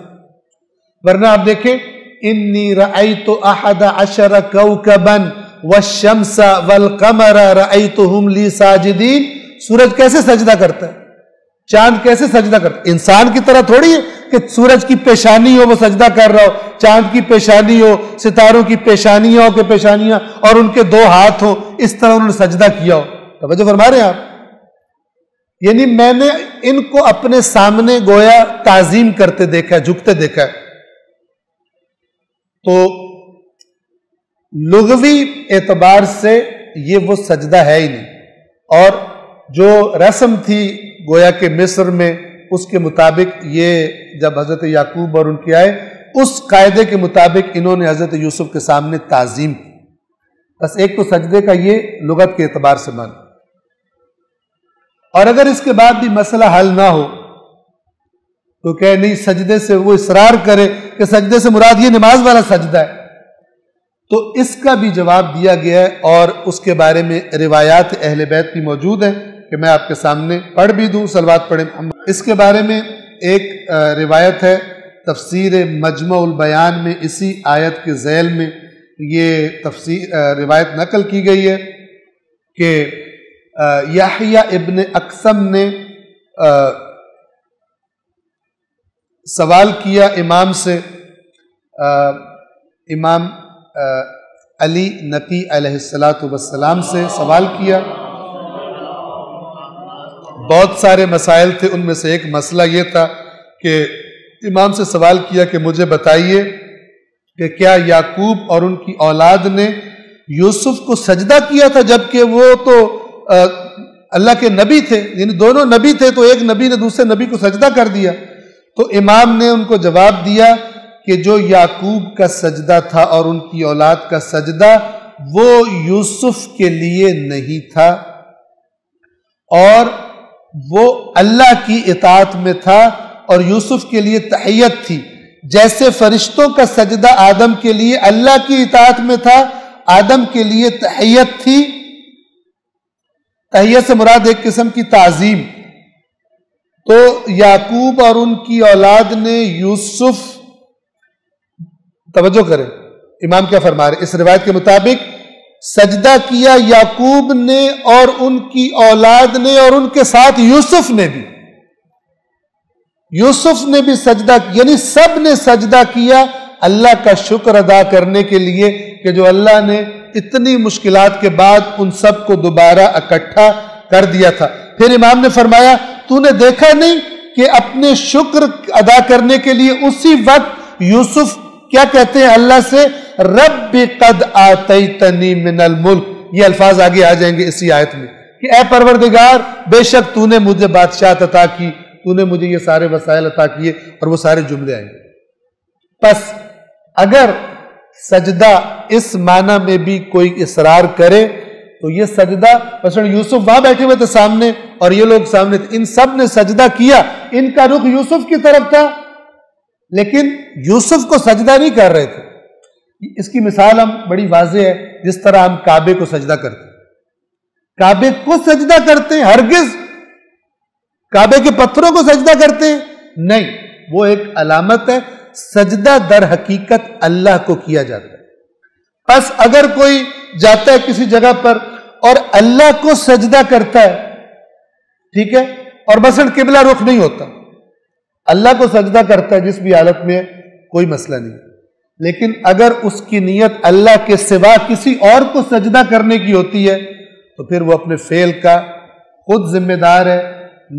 Speaker 2: ورنہ آپ دیکھیں انی رأیت احد عشر کوکبا والشمس والقمر رأیتهم لی ساجدین۔ سورج کیسے سجدہ کرتا ہے، چاند کیسے سجدہ کرتا ہے؟ انسان کی طرح تھوڑی ہے کہ سورج کی پیشانی ہو وہ سجدہ کر رہا ہو، چاند کی پیشانی ہو، ستاروں کی پیشانیاں ہو کہ پیشانیاں اور ان کے دو ہاتھ ہوں، اس طرح انہوں نے سجدہ کیا ہو۔ توجہ فرما رہے ہیں آپ؟ یعنی میں نے ان کو اپنے سامنے گویا تعظیم کرتے دیکھا ہے، جھکتے دیکھا ہے۔ تو لغوی اعتبار سے یہ وہ سجدہ ہے ہی نہیں، اور جو رسم تھی گویا کہ مصر میں اس کے مطابق یہ جب حضرت یعقوب اور ان کے آئے اس قاعدے کے مطابق انہوں نے حضرت یوسف کے سامنے تعظیم کی۔ بس ایک تو سجدے کا یہ لغت کے اعتبار سے مان، اور اگر اس کے بعد بھی مسئلہ حل نہ ہو تو کہ نہیں سجدے سے وہ اصرار کرے کہ سجدے سے مراد یہ نماز والا سجدہ ہے، تو اس کا بھی جواب دیا گیا ہے، اور اس کے بارے میں روایات اہل بیت بھی موجود ہیں کہ میں آپ کے سامنے پڑھ بھی دوں، صلوات پڑھیں محمد۔ اس کے بارے میں ایک روایت ہے تفسیر مجمع البیان میں، اسی آیت کے ذیل میں یہ روایت نقل کی گئی ہے کہ یحییٰ ابن اقسم نے سوال کیا امام سے، امام علی نقی علیہ السلام سے سوال کیا۔ بہت سارے مسائل تھے، ان میں سے ایک مسئلہ یہ تھا کہ امام سے سوال کیا کہ مجھے بتائیے کہ کیا یعقوب اور ان کی اولاد نے یوسف کو سجدہ کیا تھا، جبکہ وہ تو اللہ کے نبی تھے، یعنی دونوں نبی تھے، تو ایک نبی نے دوسرے نبی کو سجدہ کر دیا۔ تو امام نے ان کو جواب دیا کہ جو یعقوب کا سجدہ تھا اور ان کی اولاد کا سجدہ وہ یوسف کے لیے نہیں تھا، اور وہ اللہ کی اطاعت میں تھا، اور یوسف کے لیے تحیت تھی۔ جیسے فرشتوں کا سجدہ آدم کے لیے اللہ کی اطاعت میں تھا، آدم کے لیے تحیت تھی۔ تحیت سے مراد ایک قسم کی تعظیم۔ تو یعقوب اور ان کی اولاد نے یوسف، توجہ کریں امام کیا فرما رہے، اس روایت کے مطابق سجدہ کیا یعقوب نے اور ان کی اولاد نے، اور ان کے ساتھ یوسف نے بھی، سجدہ، یعنی سب نے سجدہ کیا اللہ کا شکر ادا کرنے کے لیے کہ جو اللہ نے اتنی مشکلات کے بعد ان سب کو دوبارہ اکٹھا کر دیا تھا۔ پھر امام نے فرمایا تو نے دیکھا نہیں کہ اپنے شکر ادا کرنے کے لیے اسی وقت یوسف کیا کہتے ہیں اللہ سے، رب قد آتیتنی من الملک، یہ الفاظ آگے آ جائیں گے اسی آیت میں کہ اے پروردگار بے شک تو نے مجھے بادشاہت عطا کی، تو نے مجھے یہ سارے وسائل عطا کیے، اور وہ سارے جملے آئیں گے۔ پس اگر سجدہ اس معنی میں بھی کوئی اصرار کرے تو یہ سجدہ، مثلا یوسف وہاں بیٹھے ہوئے تھے سامنے اور یہ لوگ سامنے تھے، ان سب نے سجدہ کیا، ان کا رخ یوسف کی طرف تھا لیکن یوسف کو سجدہ نہیں کر رہے تھے۔ اس کی مثال ہم بڑی واضح ہے، جس طرح ہم کعبے کو سجدہ کرتے ہیں، کعبے کو سجدہ کرتے ہیں، ہرگز کعبے کے پتھروں کو سجدہ کرتے ہیں نہیں، وہ ایک علامت ہے، سجدہ در حقیقت اللہ کو کیا جاتا ہے۔ پس اگر کوئی جاتا ہے کسی جگہ پر اور اللہ کو سجدہ کرتا ہے، ٹھیک ہے، اور مثلا قبلہ رخ نہیں ہوتا، اللہ کو سجدہ کرتا ہے جس بھی حالت میں ہے، کوئی مسئلہ نہیں، لیکن اگر اس کی نیت اللہ کے سوا کسی اور کو سجدہ کرنے کی ہوتی ہے تو پھر وہ اپنے فعل کا خود ذمہ دار ہے،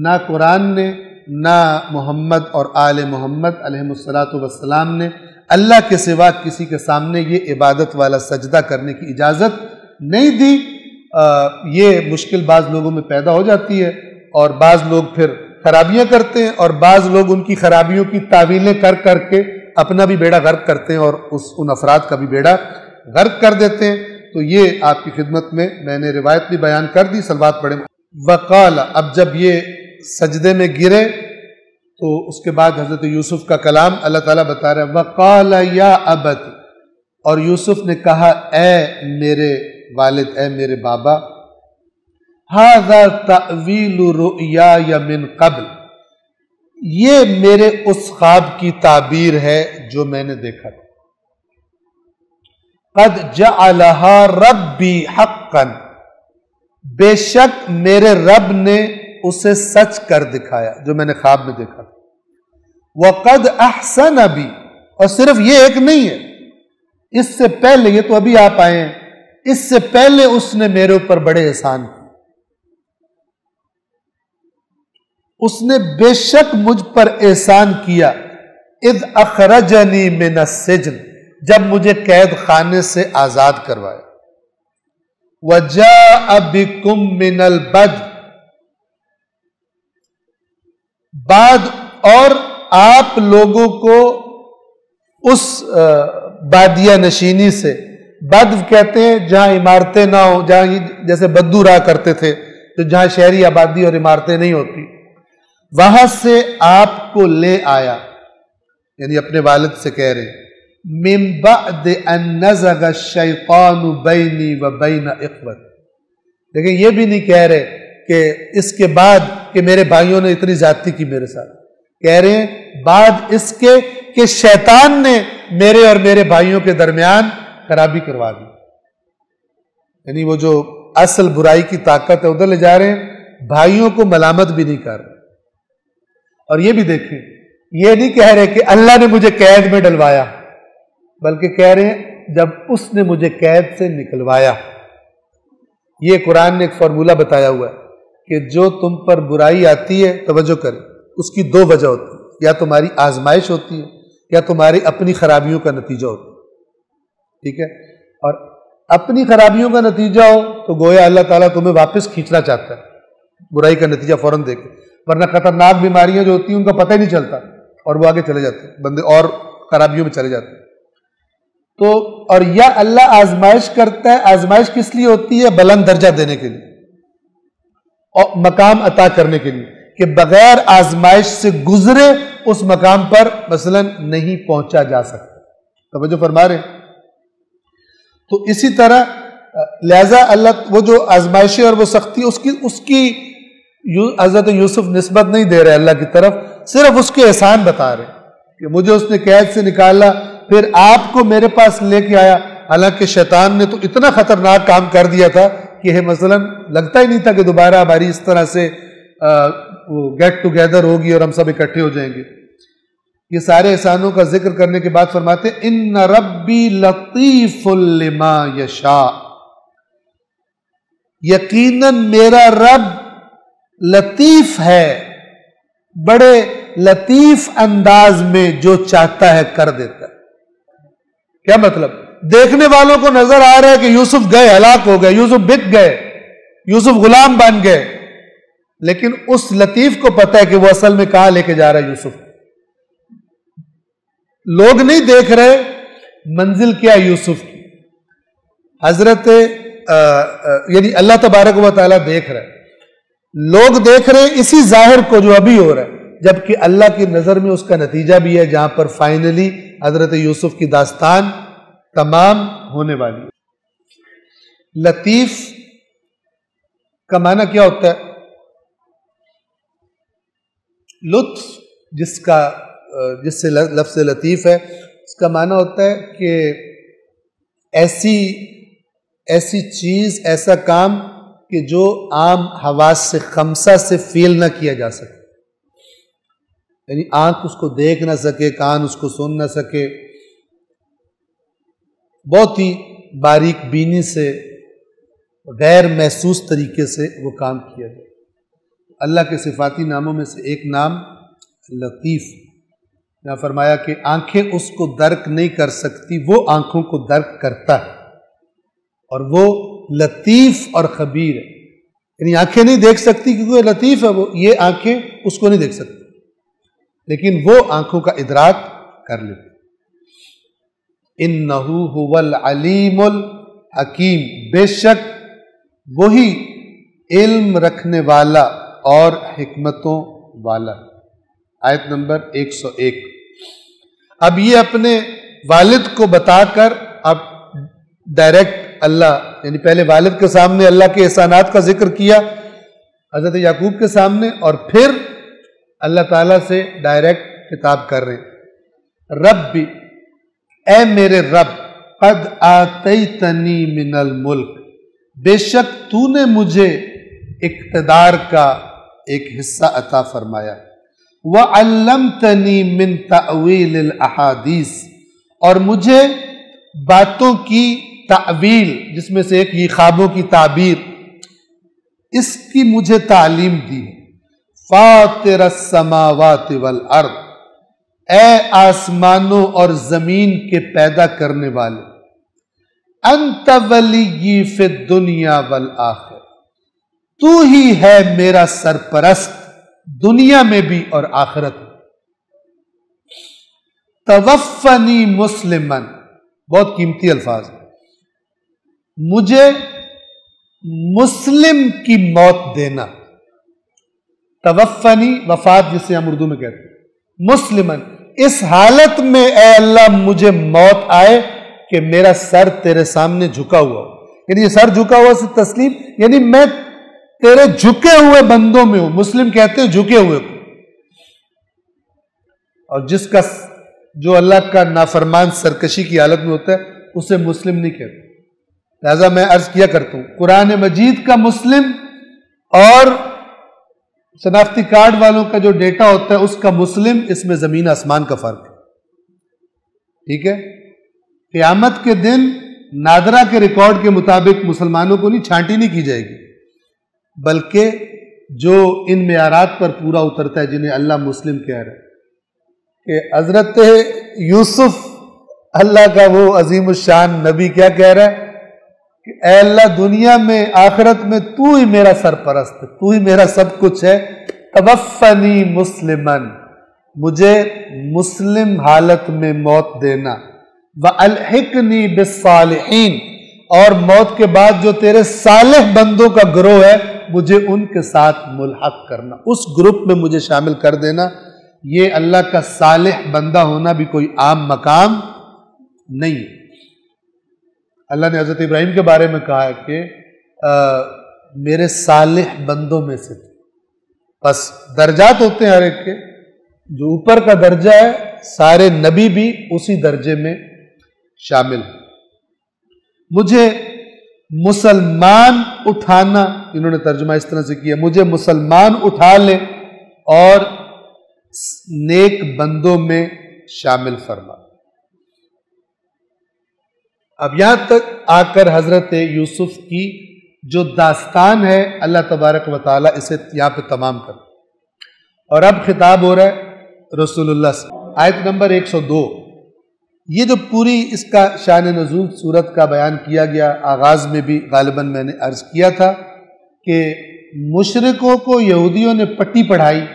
Speaker 2: نہ قرآن نے نہ محمد اور آل محمد علیہ السلام نے اللہ کے سوا کسی کے سامنے یہ عبادت والا سجدہ کرنے کی اجازت نہیں دی۔ یہ مشکل بعض لوگوں میں پیدا ہو جاتی ہے، اور بعض لوگ پھر خرابیاں کرتے ہیں، اور بعض لوگ ان کی خرابیوں کی تعویلیں کر کر کے اپنا بھی بیڑا غرق کرتے ہیں اور ان افراد کا بھی بیڑا غرق کر دیتے ہیں۔ تو یہ آپ کی خدمت میں نے روایت بھی بیان کر دی، صلوات پڑھیں۔ وقال، اب جب یہ سجدے میں گرے تو اس کے بعد حضرت یوسف کا کلام اللہ تعالیٰ بتا رہے ہیں، وقال یا ابت، اور یوسف نے کہا اے میرے والد، اے میرے بابا، ھذا تأویل رؤیای من قبل، یہ میرے اس خواب کی تعبیر ہے جو میں نے دیکھا تھا، قد جعلہا ربی حقا، بے شک میرے رب نے اسے سچ کر دکھایا جو میں نے خواب میں دیکھا تھا، وقد احسن بی، اور صرف یہ ایک نہیں ہے، اس سے پہلے، یہ تو ابھی آپ آئے ہیں، اس سے پہلے اس نے میرے اوپر بڑے احسان کیے، اس نے بے شک مجھ پر احسان کیا، اذ اخرجنی من السجن، جب مجھے قید خانے سے آزاد کروایا، وجاء بکم من البدو، بعد اور آپ لوگوں کو اس بادیہ نشینی سے، بدو کہتے ہیں جہاں عمارتیں نہ ہوں، جہاں جیسے بدو رہا کرتے تھے تو جہاں شہری آبادی اور عمارتیں نہیں ہوتی، وہاں سے آپ کو لے آیا، یعنی اپنے والد سے کہہ رہے من بعد ان نزغ الشیطان بینی و بین اخوتی، لیکن یہ بھی نہیں کہہ رہے کہ اس کے بعد کہ میرے بھائیوں نے اتنی زیادتی کی میرے ساتھ، کہہ رہے ہیں بعد اس کے کہ شیطان نے میرے اور میرے بھائیوں کے درمیان خرابی کروا دی، یعنی وہ جو اصل برائی کی طاقت ہے ادھر لے جا رہے ہیں، بھائیوں کو ملامت بھی نہیں کر رہے۔ اور یہ بھی دیکھیں، یہ نہیں کہہ رہے کہ اللہ نے مجھے قید میں ڈلوایا، بلکہ کہہ رہے ہیں جب اس نے مجھے قید سے نکلوایا۔ یہ قرآن نے ایک فارمولہ بتایا ہوا ہے کہ جو تم پر برائی آتی ہے، توجہ کریں، اس کی دو وجہ ہوتی ہے، یا تمہاری آزمائش ہوتی ہے یا تمہاری اپنی خرابیوں کا نتیجہ ہوتا ہے، ٹھیک ہے؟ اور اپنی خرابیوں کا نتیجہ ہو تو گویا اللہ تعالیٰ تمہیں واپس کھینچنا چاہتا ہے، برائی کا نتیجہ فوراً دے کے، ورنہ خطرناک بیماریاں جو ہوتی ہیں ان کا پتہ ہی نہیں چلتا اور وہ آگے چلے جاتے ہیں، بندے اور خرابیوں میں چلے جاتے ہیں۔ تو اور یا اللہ آزمائش کرتا ہے، آزمائش کس لیے ہوتی ہے؟ بلند درجہ دینے کے لیے اور مقام عطا کرنے کے لیے، کہ بغیر آزمائش سے گزرے اس مقام پر مثلا نہیں پہنچا جا سکتا، توجہ فرما رہے ہیں؟ تو اسی طرح لہذا اللہ وہ جو آزمائشیں اور وہ سختی اس کی حضرت یوسف نسبت نہیں دے رہے اللہ کی طرف، صرف اس کے احسان بتا رہے کہ مجھے اس نے قید سے نکالا، پھر آپ کو میرے پاس لے کے آیا، حالانکہ شیطان نے تو اتنا خطرناک کام کر دیا تھا کہ مثلا لگتا ہی نہیں تھا کہ دوبارہ ہماری اس طرح سے گیٹ ٹوگیدر ہوگی اور ہم سب اکٹھے ہو جائیں گے۔ یہ سارے احسانوں کا ذکر کرنے کے بعد فرماتے ان ربی لطیف لما یشاء، یقیناً میرا رب لطیف ہے، بڑے لطیف انداز میں جو چاہتا ہے کر دیتا ہے۔ کیا مطلب؟ دیکھنے والوں کو نظر آ رہا ہے کہ یوسف گئے، ہلاک ہو گئے، یوسف بک گئے، یوسف غلام بن گئے، لیکن اس لطیف کو پتہ ہے کہ وہ اصل میں کہاں لے کے جا رہا ہے یوسف۔ لوگ نہیں دیکھ رہے منزل کیا یوسف کی، حضرت یعنی اللہ تبارک و تعالیٰ دیکھ رہا ہے، لوگ دیکھ رہے ہیں اسی ظاہر کو جو ابھی ہو رہا ہے، جبکہ اللہ کی نظر میں اس کا نتیجہ بھی ہے، جہاں پر فائنلی حضرت یوسف کی داستان تمام ہونے والی ہے۔ لطیف کا معنی کیا ہوتا ہے؟ لطف جس سے لفظ لطیف ہے، اس کا معنی ہوتا ہے کہ ایسی چیز، ایسا کام کہ جو عام حواس سے خمسہ سے فیل نہ کیا جا سکے، یعنی آنکھ اس کو دیکھ نہ سکے، کان اس کو سن نہ سکے، بہت ہی باریک بینی سے، غیر محسوس طریقے سے وہ کام کیا جائے۔ اللہ کے صفاتی ناموں میں سے ایک نام لطیف، یہاں فرمایا کہ آنکھیں اس کو درک نہیں کر سکتی، وہ آنکھوں کو درک کرتا ہے، اور وہ لطیف اور خبیر ہے، یعنی آنکھیں نہیں دیکھ سکتی کیونکہ وہ لطیف ہے، وہ یہ آنکھیں اس کو نہیں دیکھ سکتی لیکن وہ آنکھوں کا ادراک کر لیتی۔ اِنَّهُ هُوَ الْعَلِيمُ حکیم، بے شک وہی علم رکھنے والا اور حکمتوں والا۔ آیت نمبر 101۔ اب یہ اپنے والد کو بتا کر اب ڈائریکٹ اللہ، یعنی پہلے والد کے سامنے اللہ کے احسانات کا ذکر کیا حضرت یعقوب کے سامنے، اور پھر اللہ تعالیٰ سے ڈائریکٹ خطاب کر رہے ہیں۔ رب، اے میرے رب، قد آتیتنی من الملک، بے شک تو نے مجھے اقتدار کا ایک حصہ عطا فرمایا، وعلمتنی من تأویل الاحادیث، اور مجھے باتوں کی تعویل، جس میں سے ایک یہ خوابوں کی تعبیر، اس کی مجھے تعلیم دی۔ فاطر السماوات والارض، اے آسمانوں اور زمین کے پیدا کرنے والے، انت ولی فی الدنیا والآخرہ، تو ہی ہے میرا سرپرست دنیا میں بھی اور آخرت میں۔ توفنی مسلمن، بہت قیمتی الفاظ ہیں، مجھے مسلم کی موت دینا۔ توفنی، وفات جسے ہم اردو میں کہتے ہیں، مسلمن، اس حالت میں اے اللہ مجھے موت آئے کہ میرا سر تیرے سامنے جھکا ہوا ہو، یعنی یہ سر جھکا ہوا سے تسلیم، یعنی میں تیرے جھکے ہوئے بندوں میں ہوں۔ مسلم کہتے ہیں جھکے ہوئے کو، اور جس کا جو اللہ کا نافرمان سرکشی کی حالت میں ہوتا ہے اسے مسلم نہیں کہتے۔ لہذا میں عرض کیا کرتا ہوں، قرآن مجید کا مسلم اور شناختی کارڈ والوں کا جو ڈیٹا ہوتا ہے اس کا مسلم، اس میں زمین آسمان کا فرق ہے، ٹھیک ہے؟ قیامت کے دن نادرا کے ریکارڈ کے مطابق مسلمانوں کو نہیں چھانٹی نہیں کی جائے گی، بلکہ جو ان معیارات پر پورا اترتا ہے جنہیں اللہ مسلم کہہ رہا ہے، کہ حضرت یوسف اللہ کا وہ عظیم الشان نبی کیا کہہ رہا ہے کہ اے اللہ دنیا میں آخرت میں تو ہی میرا سرپرست ہے، تو ہی میرا سب کچھ ہے۔ توفنی مسلمن، مجھے مسلم حالت میں موت دینا، وَأَلْحِقْنِي بِالصَّالِحِينَ، اور موت کے بعد جو تیرے صالح بندوں کا گروہ ہے مجھے ان کے ساتھ ملحق کرنا، اس گروپ میں مجھے شامل کر دینا۔ یہ اللہ کا صالح بندہ ہونا بھی کوئی عام مقام نہیں ہے۔ اللہ نے حضرت ابراہیم کے بارے میں کہا ہے کہ میرے صالح بندوں میں سے تھے۔ بس درجات ہوتے ہیں ہر ایک کے، جو اوپر کا درجہ ہے سارے نبی بھی اسی درجے میں شامل ہیں۔ مجھے مسلمان اٹھانا، انہوں نے ترجمہ اس طرح سے کیا، مجھے مسلمان اٹھا لے اور نیک بندوں میں شامل فرما۔ اب یہاں تک آ کر حضرت یوسف کی جو داستان ہے اللہ تبارک و تعالیٰ اسے یہاں پہ تمام کر، اور اب خطاب ہو رہا ہے رسول اللہ سے۔ آیت نمبر 102، یہ جو پوری اس کا شان نزول صورت کا بیان کیا گیا، آغاز میں بھی غالباً میں نے عرض کیا تھا کہ مشرکوں کو یہودیوں نے پٹی پڑھائی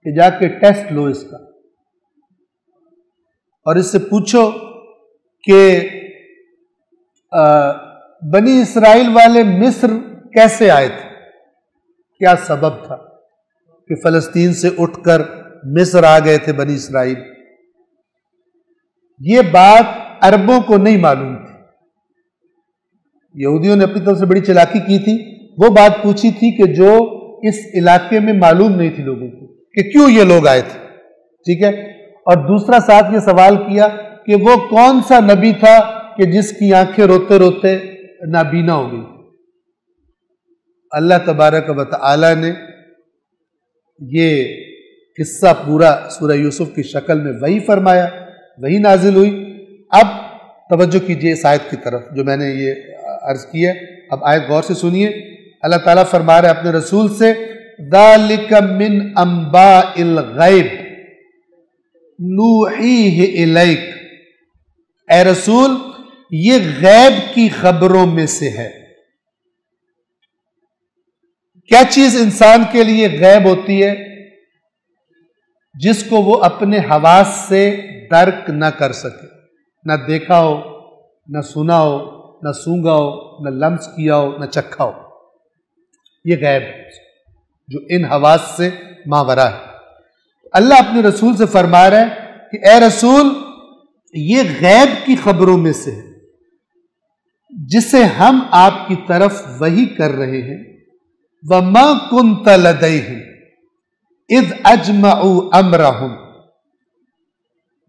Speaker 2: کہ جا کے ٹیسٹ لو اس کا، اور اس سے پوچھو کہ بنی اسرائیل والے مصر کیسے آئے تھے، کیا سبب تھا کہ فلسطین سے اٹھ کر مصر آ گئے تھے بنی اسرائیل۔ یہ بات عربوں کو نہیں معلوم تھی، یہودیوں نے اپنی طرف سے بڑی چلاکی کی تھی، وہ بات پوچھی تھی کہ جو اس علاقے میں معلوم نہیں تھی لوگوں کو کہ کیوں یہ لوگ آئے تھے، ٹھیک ہے؟ اور دوسرا ساتھ یہ سوال کیا کہ وہ کون سا نبی تھا کہ جس کی آنکھیں روتے روتے نابینا ہو گئی۔ اللہ تبارک و تعالی نے یہ قصہ پورا سورہ یوسف کی شکل میں وحی فرمایا، وحی نازل ہوئی۔ اب توجہ کیجئے اس آیت کی طرف جو میں نے یہ عرض کی ہے، اب آیت غور سے سنیے۔ اللہ تعالیٰ فرما رہا ہے اپنے رسول سے، ذَلِكَ مِنْ أَنْبَاءِ الْغَيْبِ نُوحِيهِ إِلَيْكَ، اے رسول یہ غیب کی خبروں میں سے ہے۔ کیا چیز انسان کے لیے غیب ہوتی ہے؟ جس کو وہ اپنے حواس سے درک نہ کر سکے، نہ دیکھا ہو، نہ سنا ہو، نہ سونگا ہو، نہ لمس کیا ہو، نہ چکھا ہو. یہ غیب ہے جو ان حواس سے ماورا ہے. اللہ اپنے رسول سے فرما رہا ہے کہ اے رسول یہ غیب کی خبروں میں سے ہے جسے ہم آپ کی طرف وحی کر رہے ہیں. وَمَا كُنْتَ لَدَيْهِمْ اِذْ أَجْمَعُوا أَمْرَهُمْ،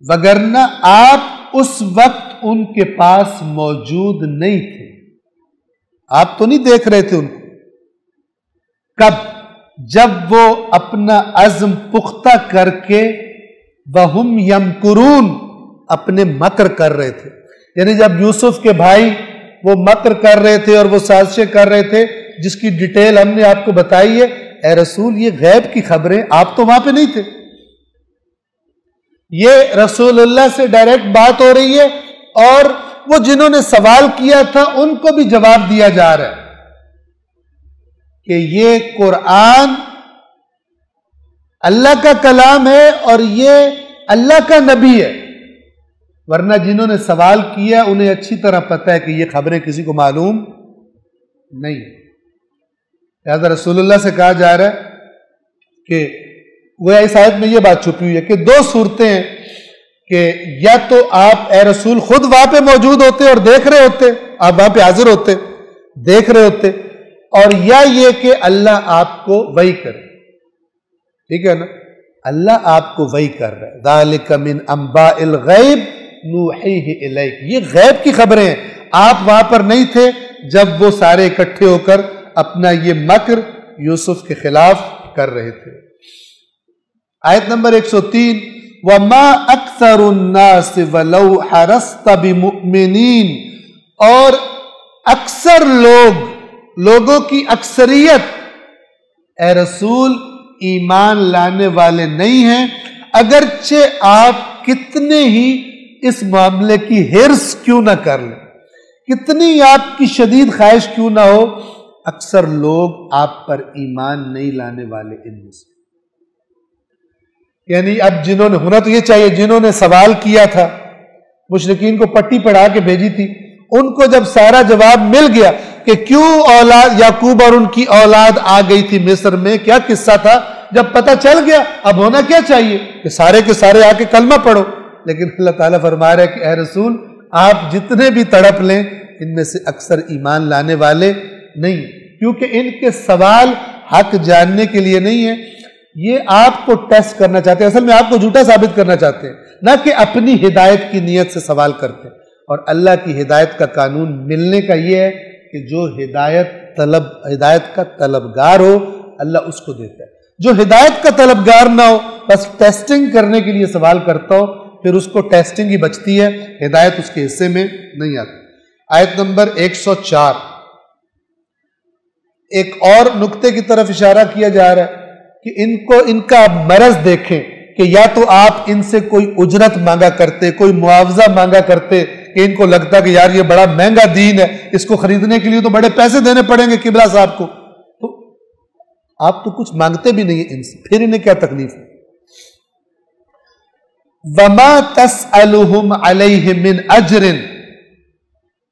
Speaker 2: وگرنہ آپ اس وقت ان کے پاس موجود نہیں تھے. آپ تو نہیں دیکھ رہے تھے ان کو. کب؟ جب وہ اپنا عزم پختہ کر کے وَهُمْ يَمْكُرُونَ اپنے مکر کر رہے تھے. یعنی جب یوسف کے بھائی وہ مکر کر رہے تھے اور وہ سازشیں کر رہے تھے جس کی ڈیٹیل ہم نے آپ کو بتائی ہے. اے رسول یہ غیب کی خبریں، آپ تو وہاں پہ نہیں تھے. یہ رسول اللہ سے ڈائریکٹ بات ہو رہی ہے اور وہ جنہوں نے سوال کیا تھا ان کو بھی جواب دیا جا رہا ہے کہ یہ قرآن اللہ کا کلام ہے اور یہ اللہ کا نبی ہے. ورنہ جنہوں نے سوال کیا انہیں اچھی طرح پتہ ہے کہ یہ خبریں کسی کو معلوم نہیں. لہذا رسول اللہ سے کہا جا رہا ہے کہ وہ اس آیت میں یہ بات چھپی ہوئی ہے کہ دو صورتیں ہیں کہ یا تو آپ اے رسول خود وہاں پہ موجود ہوتے اور دیکھ رہے ہوتے، آپ وہاں پہ حاضر ہوتے دیکھ رہے ہوتے، اور یا یہ کہ اللہ آپ کو وحی کرے. ٹھیک ہے نا؟ اللہ آپ کو وحی کر رہا ہے. ذالک من انباء الغیب نوحیہ الیک، یہ غیب کی خبریں ہیں. آپ وہاں پر نہیں تھے جب وہ سارے اکٹھے ہو کر اپنا یہ مکر یوسف کے خلاف کر رہے تھے. آیت نمبر 103 وَمَا أَكْثَرُ النَّاسِ وَلَوْ حَرَصْتَ بِمُؤْمِنِينَ، اور اکثر لوگوں کی اکثریت اے رسول ایمان لانے والے نہیں ہیں، اگرچہ آپ کتنے ہی اس معاملے کی حرص کیوں نہ کر لیں، کتنی آپ کی شدید خواہش کیوں نہ ہو، اکثر لوگ آپ پر ایمان نہیں لانے والے ان میں سے. یعنی اب جنہوں نے، ہونا تو یہ چاہیے جنہوں نے سوال کیا تھا، مشرکین کو پٹی پڑھا کے بھیجی تھی، ان کو جب سارا جواب مل گیا کہ کیوں اولاد یعقوب اور ان کی اولاد آ گئی تھی مصر میں، کیا قصہ تھا، جب پتہ چل گیا اب ہونا کیا چاہیے کہ سارے کے سارے آ کے کلمہ پڑھو. لیکن اللہ تعالیٰ فرما رہا ہے کہ اے رسول آپ جتنے بھی تڑپ لیں ان میں سے اکثر ایمان لانے والے نہیں، کیونکہ ان کے سوال حق جاننے کے لیے نہیں ہے، یہ آپ کو ٹیسٹ کرنا چاہتے ہیں، اصل میں آپ کو جھوٹا ثابت کرنا چاہتے ہیں، نہ کہ اپنی ہدایت کی نیت سے سوال کرتے ہیں. اور اللہ کی ہدایت کا قانون ملنے کا یہ ہے کہ جو ہدایت کا طلبگار ہو اللہ اس کو دیتا ہے. جو ہدایت کا طلبگار نہ ہو بس ٹیسٹنگ کرنے کے لیے سوال کرتا ہو، پھر اس کو ٹیسٹنگ ہی بچتی ہے، ہدایت اس کے حصے میں نہیں آتی. آیت نمبر 104 ایک اور نقطے کی طرف اشارہ کیا جا رہا ہے کہ ان کا مرض دیکھیں کہ یا تو آپ ان سے کوئی اجرت مانگا کرتے، کوئی معاوضہ مانگا کرتے کہ ان کو لگتا کہ یار یہ بڑا مہنگا دین ہے، اس کو خریدنے کے لیے تو بڑے پیسے دینے پڑیں گے قبلہ صاحب کو، تو آپ تو کچھ مانگتے بھی نہیں ان سے، پھر انہیں کیا تکلیف ہے. وَمَا تَسْأَلُهُمْ عَلَيْهِ مِنْ أَجْرٍ،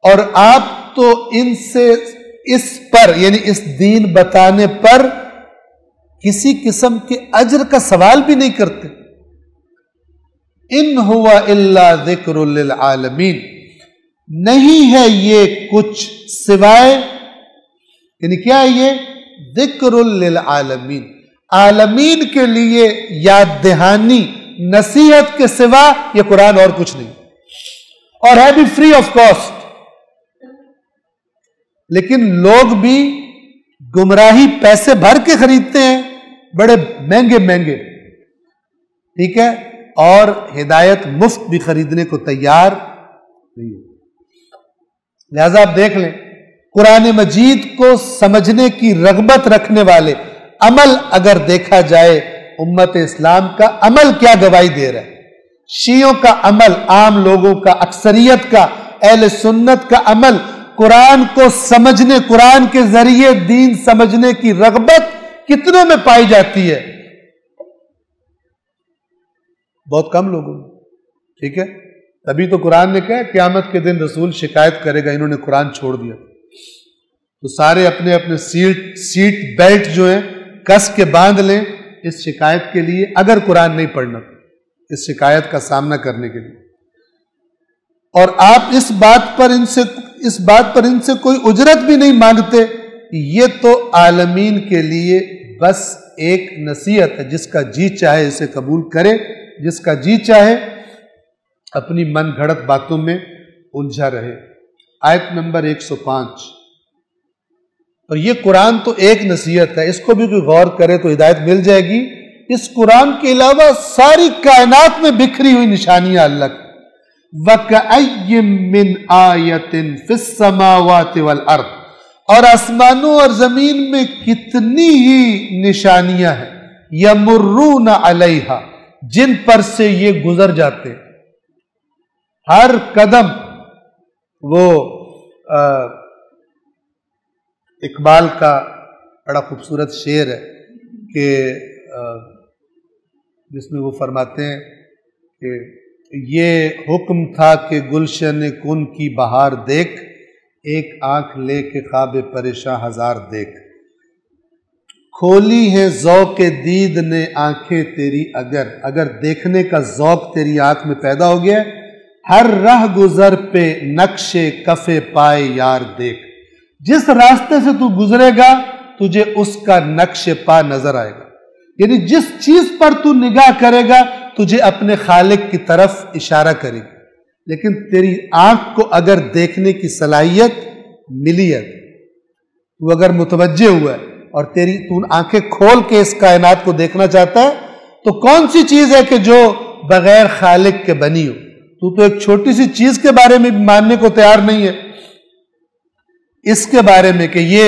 Speaker 2: اور آپ تو ان سے اس پر یعنی اس دین بتانے پر کسی قسم کے اجر کا سوال بھی نہیں کرتے. ان ہوا الا ذکر للعالمین، نہیں ہے یہ کچھ سوائے، یعنی کیا ہے یہ ذکر للعالمین، عالمین کے لیے یاد دہانی نصیحت کے سوا یہ قرآن اور کچھ نہیں، اور ہے بھی فری آف کاسٹ. لیکن لوگ بھی گمراہی پیسے بھر کے خریدتے ہیں، بڑے مہنگے مہنگے، ٹھیک ہے، اور ہدایت مفت بھی خریدنے کو تیار نہیں. لہذا آپ دیکھ لیں قرآن مجید کو سمجھنے کی رغبت رکھنے والے عمل اگر دیکھا جائے، امت اسلام کا عمل کیا گواہی دے رہا ہے. شیعوں کا عمل، عام لوگوں کا، اکثریت کا، اہل سنت کا عمل قرآن کو سمجھنے، قرآن کے ذریعے دین سمجھنے کی رغبت کتنوں میں پائی جاتی ہے؟ بہت کم لوگوں میں. ٹھیک ہے، تبھی تو قرآن نے کہا قیامت کے دن رسول شکایت کرے گا انہوں نے قرآن چھوڑ دیا، تو سارے اپنے اپنے سیٹ بیلٹ جو ہیں کس کے باندھ لیں اس شکایت کے لیے، اگر قرآن نہیں پڑھنا اس شکایت کا سامنا کرنے کے لیے۔ اور آپ اس بات پر ان سے کوئی اجرت بھی نہیں مانگتے، یہ تو عالمین کے لیے بس ایک نصیحت ہے، جس کا جی چاہے اسے قبول کرے، جس کا جی چاہے اپنی من گھڑت باتوں میں الجھا رہے۔ آیت نمبر 105۔ اور یہ قرآن تو ایک نصیحت ہے، اس کو بھی کوئی غور کرے تو ہدایت مل جائے گی۔ اس قرآن کے علاوہ ساری کائنات میں بکھری ہوئی نشانیاں اللہ کی۔ وَكَأَيٍّ مِّنْ آیَةٍ فِي السَّمَاوَاتِ وَالْأَرْضِ، اور آسمانوں اور زمین میں کتنی ہی نشانیاں ہیں، یمرون علیہا، جن پر سے یہ گزر جاتے ہیں۔ ہر قدم، وہ اقبال کا بڑا خوبصورت شعر ہے کہ جس میں وہ فرماتے ہیں کہ یہ حکم تھا کہ گلشن کن کی بہار دیکھ، ایک آنکھ لے کے خواب پریشاں ہزار دیکھ، کھولی ہے ذوق دید نے آنکھیں تیری، اگر دیکھنے کا ذوق تیری آنکھ میں پیدا ہو گیا، ہر راہ گزر پہ نقش کف پائے یار دیکھ، جس راستے سے تو گزرے گا تجھے اس کا نقش پا نظر آئے گا، یعنی جس چیز پر تو نگاہ کرے گا تجھے اپنے خالق کی طرف اشارہ کرے گی۔ لیکن تیری آنکھ کو اگر دیکھنے کی صلاحیت ملی ہے، تو اگر متوجہ ہوا ہے اور تو آنکھیں کھول کے اس کائنات کو دیکھنا چاہتا ہے، تو کون سی چیز ہے کہ جو بغیر خالق کے بنی ہو؟ تو ایک چھوٹی سی چیز کے بارے میں بھی ماننے کو تیار نہیں ہے، اس کے بارے میں کہ یہ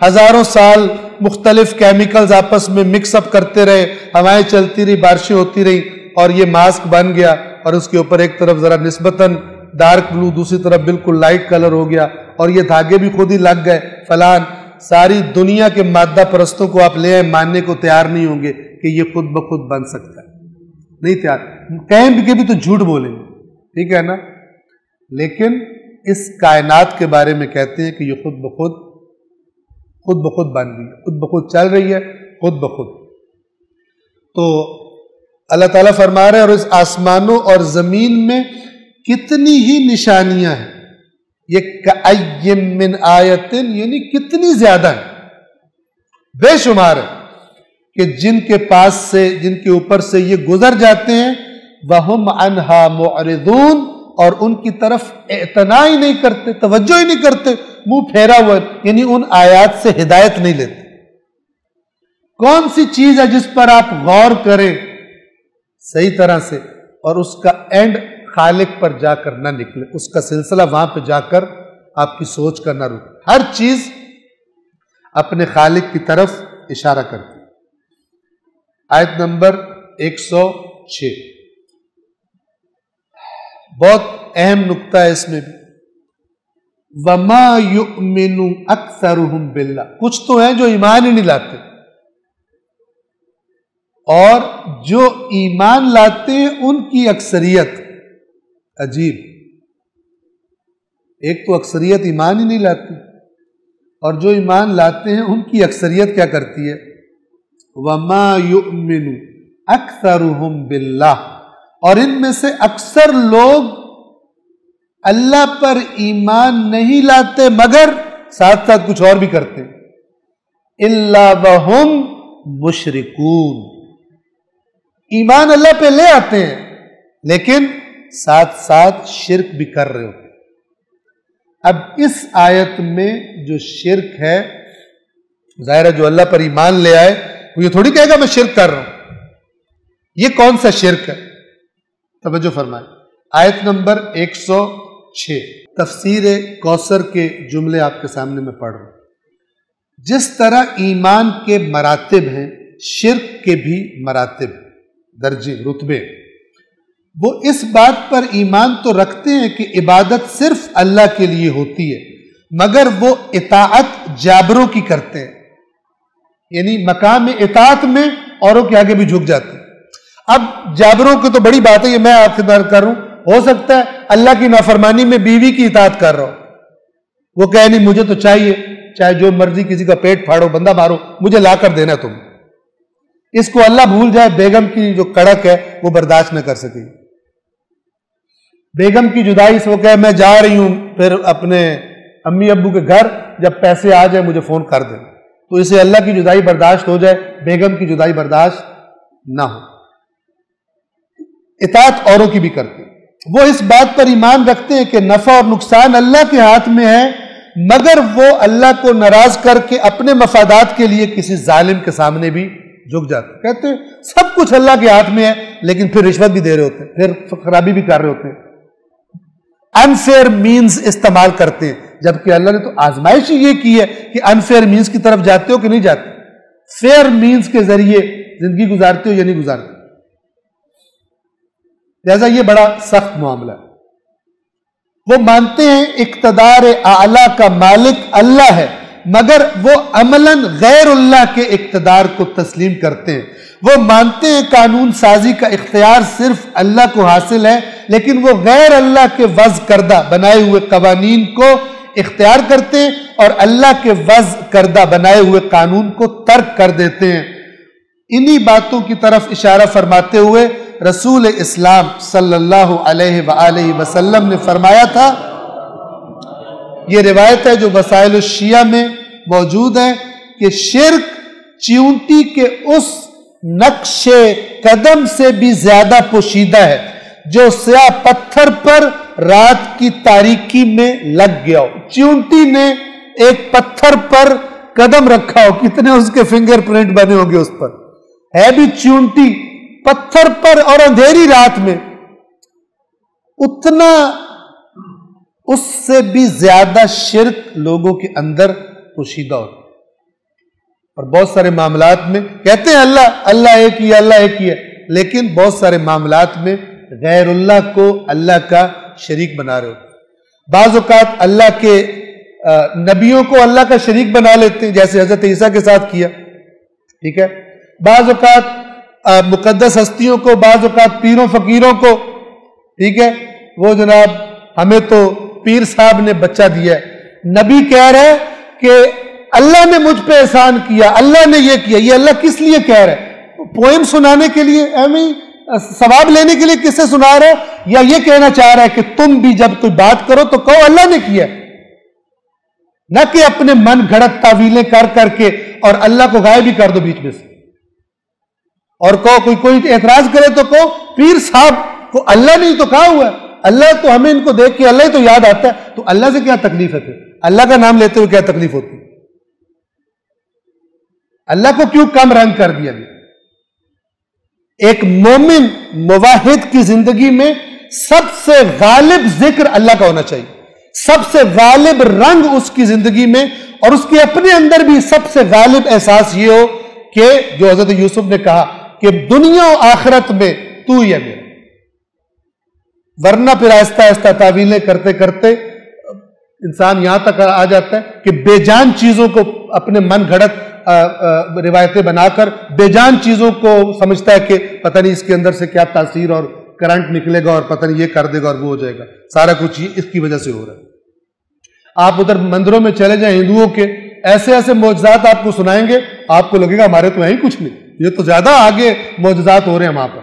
Speaker 2: ہزاروں سال مختلف کیمیکلز آپس میں مکس اپ کرتے رہے، ہوائیں چلتی رہی، بارشیں ہوتی رہی، اور یہ ماسک بن گیا، اور اس کے اوپر ایک طرف ذرا نسبتاً ڈارک بلو، دوسری طرف بالکل لائٹ کلر ہو گیا، اور یہ دھاگے بھی خود ہی لگ گئے فلان۔ ساری دنیا کے مادہ پرستوں کو آپ لے آئے، ماننے کو تیار نہیں ہوں گے کہ یہ خود بخود بن سکتا ہے، نہیں تیار، کہیں بھی تو جھوٹ بولیں گے، ٹھیک ہے نا؟ لیکن اس کائنات کے بارے میں کہتے ہیں کہ یہ خود بخود بن گئی، خود بخود چل رہی ہے، خود بخود۔ تو اللہ تعالیٰ فرما رہے ہیں اور اس آسمانوں اور زمین میں کتنی ہی نشانیاں ہیں، یہ کأیم من آیتن یعنی کتنی زیادہ ہیں، بے شمار ہے، کہ جن کے پاس سے، جن کے اوپر سے یہ گزر جاتے ہیں، وَهُمْ عَنْهَا مُعْرِضُونَ، اور ان کی طرف اعتنا ہی نہیں کرتے، توجہ ہی نہیں کرتے، منہ پھیرا ہوا، یعنی ان آیات سے ہدایت نہیں لیتے۔ کون سی چیز ہے جس پر آپ غور کریں صحیح طرح سے اور اس کا اینڈ خالق پر جا کر نہ نکلے، اس کا سلسلہ وہاں پہ جا کر آپ کی سوچ کا نہ رکے، ہر چیز اپنے خالق کی طرف اشارہ کرتی۔ آیت نمبر 106، بہت اہم نقطہ ہے اس میں بھی، وَمَا يُؤْمِنُ أَكْثَرُهُمْ بِاللَّهِ، کچھ تو ہیں جو ایمان ہی نہیں لاتے، اور جو ایمان لاتے ہیں ان کی اکثریت، عجیب، ایک تو اکثریت ایمان ہی نہیں لاتی، اور جو ایمان لاتے ہیں ان کی اکثریت کیا کرتی ہے؟ وَمَا يُؤْمِنُ أَكْثَرُهُمْ بِاللَّهِ، اور ان میں سے اکثر لوگ اللہ پر ایمان نہیں لاتے مگر ساتھ ساتھ کچھ اور بھی کرتے ہیں، إِلَّا وَهُمْ مُشْرِكُونَ، ایمان اللہ پہ لے آتے ہیں لیکن ساتھ ساتھ شرک بھی کر رہے ہوتے ہیں۔ اب اس آیت میں جو شرک ہے، ظاہر ہے جو اللہ پر ایمان لے آئے وہ یہ تھوڑی کہے گا میں شرک کر رہا ہوں، یہ کون سا شرک ہے؟ توجہ فرمائیں، آیت نمبر 106، تفسیر کوثر کے جملے آپ کے سامنے میں پڑھ رہا ہوں۔ جس طرح ایمان کے مراتب ہیں، شرک کے بھی مراتب، درجے، رتبے، وہ اس بات پر ایمان تو رکھتے ہیں کہ عبادت صرف اللہ کے لیے ہوتی ہے، مگر وہ اطاعت جابروں کی کرتے ہیں، یعنی مقام اطاعت میں اوروں کے آگے بھی جھک جاتے ہیں۔ اب جابروں کی تو بڑی بات ہے، یہ میں آپ سے بات کر رہا ہوں، ہو سکتا ہے اللہ کی نافرمانی میں بیوی کی اطاعت کر رہا ہو، وہ کہے نہیں مجھے تو چاہیے، چاہے جو مرضی کسی کا پیٹ پھاڑو، بندہ مارو، مجھے لا کر دینا تم۔ اس کو اللہ بھول جائے، بیگم کی جو کڑک ہے وہ برداشت نہ کر سکے، بیگم کی جدائی سے وہ کہے میں جا رہی ہوں پھر اپنے امی ابو کے گھر، جب پیسے آ جائے مجھے فون کر دیں، تو اسے اللہ کی جدائی برداشت ہو جائے، بیگم کی جدائی برداشت نہ ہو۔ اطاعت اوروں کی بھی کرتے ہیں، وہ اس بات پر ایمان رکھتے ہیں کہ نفع اور نقصان اللہ کے ہاتھ میں ہے، مگر وہ اللہ کو ناراض کر کے اپنے مفادات کے لیے کسی ظالم کے سامنے بھی جھک جاتے ہیں، کہتے ہیں سب کچھ اللہ کے ہاتھ میں ہے، لیکن پھر رشوت بھی دے رہے ہوتے ہیں، پھر خرابی بھی کر رہے ہوتے ہیں، انفیئر مینز استعمال کرتے ہیں، جبکہ اللہ نے تو آزمائش یہ کی ہے کہ انفیئر مینز کی طرف جاتے ہو کہ نہیں جاتے، فیئر مینز کے ذریعے زندگی گزارتے ہو یا نہیں گزارتے۔ لہذا یہ بڑا سخت معاملہ ہے۔ وہ مانتے ہیں اقتدار اعلیٰ کا مالک اللہ ہے، مگر وہ عملاً غیر اللہ کے اقتدار کو تسلیم کرتے ہیں۔ وہ مانتے ہیں قانون سازی کا اختیار صرف اللہ کو حاصل ہے، لیکن وہ غیر اللہ کے وضع کردہ بنائے ہوئے قوانین کو اختیار کرتے ہیں اور اللہ کے وضع کردہ بنائے ہوئے قانون کو ترک کر دیتے ہیں۔ انہی باتوں کی طرف اشارہ فرماتے ہوئے رسول اسلام صلی اللہ علیہ وآلہ وسلم نے فرمایا تھا، یہ روایت ہے جو وسائل الشیعہ میں موجود ہے، کہ شرک چیونٹی کے اس نقش قدم سے بھی زیادہ پوشیدہ ہے جو سیاہ پتھر پر رات کی تاریکی میں لگ گیا ہو۔ چیونٹی نے ایک پتھر پر قدم رکھا ہو، کتنے اس کے فنگر پرنٹ بنے ہوں گے اس پر، ہے بھی چیونٹی پتھر پر اور اندھیری رات میں، اتنا اس سے بھی زیادہ شرک لوگوں کے اندر پوشیدہ ہوتا ہے۔ اور بہت سارے معاملات میں کہتے ہیں اللہ ایک ہی ہے، اللہ ایک ہی ہے، لیکن بہت سارے معاملات میں غیر اللہ کو اللہ کا شریک بنا رہے ہوتے ہیں۔ بعض اوقات اللہ کے نبیوں کو اللہ کا شریک بنا لیتے ہیں، جیسے حضرت عیسیٰ کے ساتھ کیا، ٹھیک ہے۔ بعض اوقات مقدس ہستیوں کو، بعض اوقات پیروں فقیروں کو، ٹھیک ہے، وہ جناب ہمیں تو پیر صاحب نے بچہ دیا ہے، نبی کہہ رہا ہے کہ اللہ نے مجھ پہ احسان کیا، اللہ نے یہ کیا، یہ اللہ کس لیے کہہ رہا ہے؟ پوئم سنانے کے لیے، ثواب لینے کے لیے کس سے سنا رہا ہے، یا یہ کہنا چاہ رہا ہے کہ تم بھی جب کوئی بات کرو تو کہو اللہ نے کیا، نہ کہ اپنے من گھڑت تعویلیں کر کر کے اور اللہ کو غائب ہی کر دو بیچ میں سے، اور کہو کوئی اعتراض کرے تو کہو پیر صاحب کو اللہ نے تو کہا ہوا ہے، اللہ تو ہمیں ان کو دیکھ کے اللہ ہی تو یاد آتا ہے، تو اللہ سے کیا تکلیف ہے؟ پھر اللہ کا نام لیتے ہوئے کیا تکلیف ہوتی ہے؟ اللہ کو کیوں کم رنگ کر دیا؟ ایک مومن موحد کی زندگی میں سب سے غالب ذکر اللہ کا ہونا چاہیے، سب سے غالب رنگ اس کی زندگی میں، اور اس کے اپنے اندر بھی سب سے غالب احساس یہ ہو کہ جو حضرت یوسف نے کہا کہ دنیا و آخرت میں تو ہی ہے میرا، ورنہ پھر آہستہ آہستہ تعویلیں کرتے کرتے انسان یہاں تک آ جاتا ہے کہ بے جان چیزوں کو اپنے من گھڑت روایتیں بنا کر بے جان چیزوں کو سمجھتا ہے کہ پتہ نہیں اس کے اندر سے کیا تاثیر اور کرنٹ نکلے گا اور پتہ نہیں یہ کر دے گا اور وہ ہو جائے گا، سارا کچھ یہ اس کی وجہ سے ہو رہا ہے۔ آپ ادھر مندروں میں چلے جائیں ہندوؤں کے، ایسے ایسے معجزات آپ کو سنائیں گے، آپ کو لگے گا ہمارے تو ہے ہی کچھ نہیں، یہ تو زیادہ آگے معجزات ہو رہے ہیں وہاں پر۔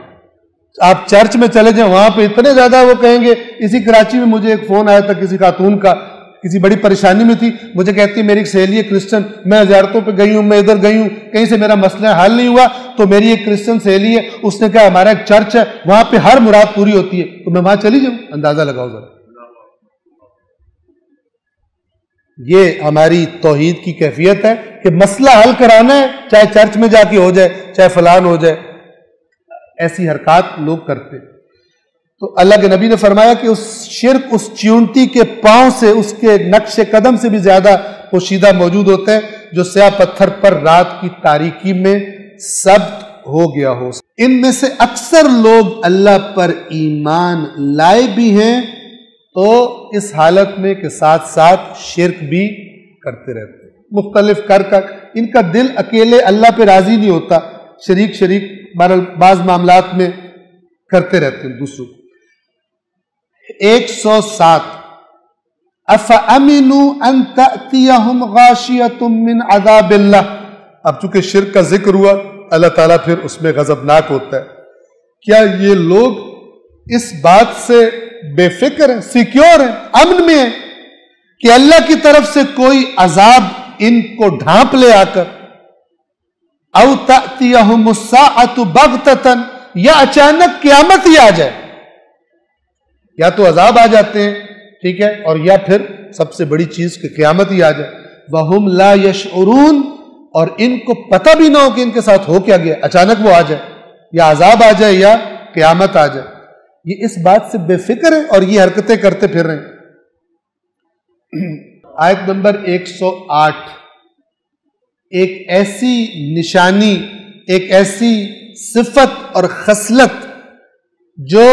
Speaker 2: آپ چرچ میں چلے جائیں، وہاں پہ اتنے زیادہ وہ کہیں گے۔ اسی کراچی میں مجھے ایک فون آیا تھا کسی خاتون کا، کسی بڑی پریشانی میں تھی، مجھے کہتی ہے میری ایک سہیلی ہے کرسچن، میں زیارتوں پہ گئی ہوں، میں ادھر گئی ہوں، کہیں سے میرا مسئلہ حل نہیں ہوا، تو میری ایک کرسچن سہیلی ہے، اس نے کہا ہمارا ایک چرچ ہے وہاں پہ ہر مراد پوری ہوتی ہے، تو میں وہاں چلی جاؤں۔ اندازہ لگاؤ ذرا، یہ ہماری توحید کی کیفیت ہے کہ مسئلہ حل کرانا ہے، چاہے چرچ میں جا کے ہو جائے، چاہے فلان ہو جائے، ایسی حرکات لوگ کرتے۔ تو اللہ کے نبی نے فرمایا کہ اس شرک اس چیونٹی کے پاؤں سے، اس کے نقش قدم سے بھی زیادہ پوشیدہ موجود ہوتا ہے جو سیاہ پتھر پر رات کی تاریکی میں ثبت ہو گیا ہو۔ ان میں سے اکثر لوگ اللہ پر ایمان لائے بھی ہیں تو اس حالت میں کہ ساتھ ساتھ شرک بھی کرتے رہتے ہیں، مختلف کر ان کا دل اکیلے اللہ پہ راضی نہیں ہوتا، شریک بعض معاملات میں کرتے رہتے ہیں دوسروں کو۔ 107 افامنوا ان تاتيهم غاشیۃ من عذاب اللہ. اب چونکہ شرک کا ذکر ہوا، اللہ تعالیٰ پھر اس میں غضبناک ہوتا ہے. کیا یہ لوگ اس بات سے بے فکر ہیں، سیکیور ہیں، امن میں ہیں کہ اللہ کی طرف سے کوئی عذاب ان کو ڈھانپ لے آ کر، او تأتیہم الساعۃ بغتۃ، یا اچانک قیامت ہی آ جائے. یا تو عذاب آ جاتے ہیں، ٹھیک ہے، اور یا پھر سب سے بڑی چیز کہ قیامت ہی آ جائے. وہم لا یشعرون، اور ان کو پتہ بھی نہ ہو کہ ان کے ساتھ ہو کیا گیا، اچانک وہ آ جائے، یا عذاب آ جائے یا قیامت آ جائے. یہ اس بات سے بے فکر ہے اور یہ حرکتیں کرتے پھر رہے ہیں. آیت نمبر 108 ایک ایسی نشانی، ایک ایسی صفت اور خصلت جو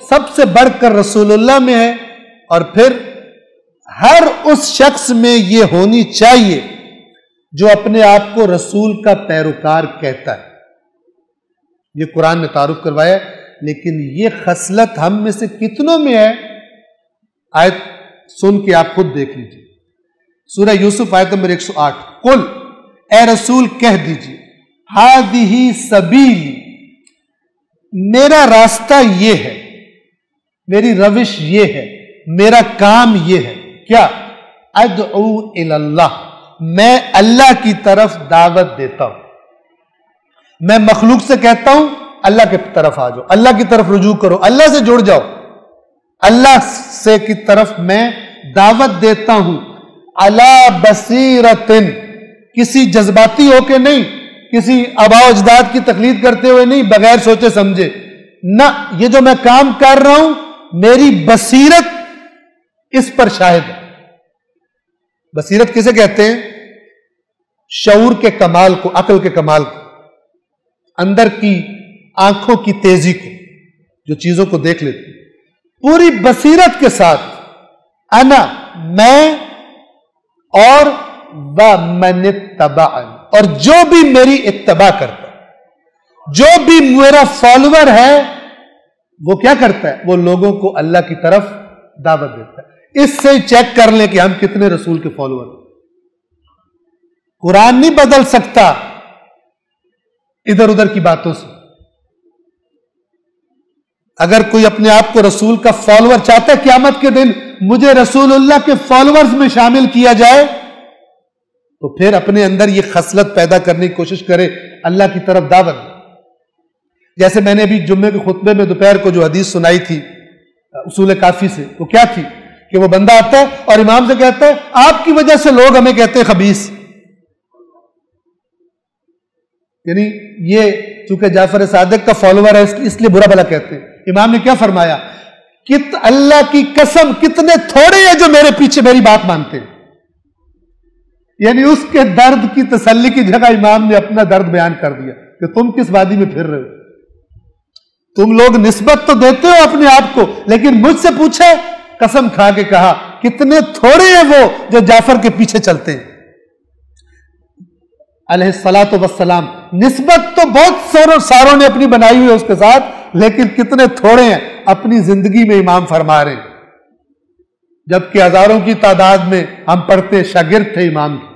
Speaker 2: سب سے بڑھ کر رسول اللہ میں ہے، اور پھر ہر اس شخص میں یہ ہونی چاہیے جو اپنے آپ کو رسول کا پیروکار کہتا ہے. یہ قرآن نے تعارف کروایا، لیکن یہ خصلت ہم میں سے کتنوں میں ہے؟ آیت سن کے آپ خود دیکھ لیجیے. سورہ یوسف آیت نمبر 108. قل، اے رسول کہہ دیجیے، ہذہ سبیلی، میرا راستہ یہ ہے، میری روش یہ ہے، میرا کام یہ ہے. کیا؟ ادعو الی اللہ، میں اللہ کی طرف دعوت دیتا ہوں. میں مخلوق سے کہتا ہوں اللہ کی طرف آ جاؤ، اللہ کی طرف رجوع کرو، اللہ سے جڑ جاؤ. اللہ سے کی طرف میں دعوت دیتا ہوں. علی بصیرۃ، کسی جذباتی ہو کے نہیں، کسی آباء و اجداد کی تقلید کرتے ہوئے نہیں، بغیر سوچے سمجھے. نہ، یہ جو میں کام کر رہا ہوں میری بصیرت اس پر شاہد ہے. بصیرت کسے کہتے ہیں؟ شعور کے کمال کو، عقل کے کمال کو، اندر کی آنکھوں کی تیزی کو، جو چیزوں کو دیکھ لیتے پوری بصیرت کے ساتھ. انا، میں، اور ومن اتبعنی، اور جو بھی میری اتباع کرتا ہے، جو بھی میرا فالوور ہے، وہ کیا کرتا ہے؟ وہ لوگوں کو اللہ کی طرف دعوت دیتا ہے. اس سے چیک کر لیں کہ ہم کتنے رسول کے فالوور ہیں. قرآن نہیں بدل سکتا ادھر ادھر کی باتوں سے. اگر کوئی اپنے آپ کو رسول کا فالوور چاہتا ہے، قیامت کے دن مجھے رسول اللہ کے فالوورز میں شامل کیا جائے، تو پھر اپنے اندر یہ خصلت پیدا کرنے کی کوشش کرے، اللہ کی طرف دعوت. جیسے میں نے ابھی جمعے کے خطبے میں دوپہر کو جو حدیث سنائی تھی اصول کافی سے، وہ کیا تھی کہ وہ بندہ آتا ہے اور امام سے کہتا ہے آپ کی وجہ سے لوگ ہمیں کہتے ہیں خبیث. یعنی یہ چونکہ جعفر صادق کا فالوور ہے اس لیے برا بھلا کہتے ہیں. امام نے کیا فرمایا؟ اللہ کی قسم کتنے تھوڑے ہیں جو میرے پیچھے میری بات مانتے ہیں. یعنی اس کے درد کی تسلی کی جگہ امام نے اپنا درد بیان کر دیا کہ تم کس وادی میں پھر رہے ہو. تم لوگ نسبت تو دیتے ہو اپنے آپ کو، لیکن مجھ سے پوچھے، قسم کھا کے کہا کتنے تھوڑے ہیں وہ جو جعفر کے پیچھے چلتے ہیں علیہ الصلاۃ والسلام. نسبت تو بہت ساروں نے اپنی بنائی ہوئی ہے اس کے ساتھ، لیکن کتنے تھوڑے ہیں اپنی زندگی میں امام فرما رہے ہیں، جبکہ ہزاروں کی تعداد میں ہم پڑھتے شاگرد تھے امام کے.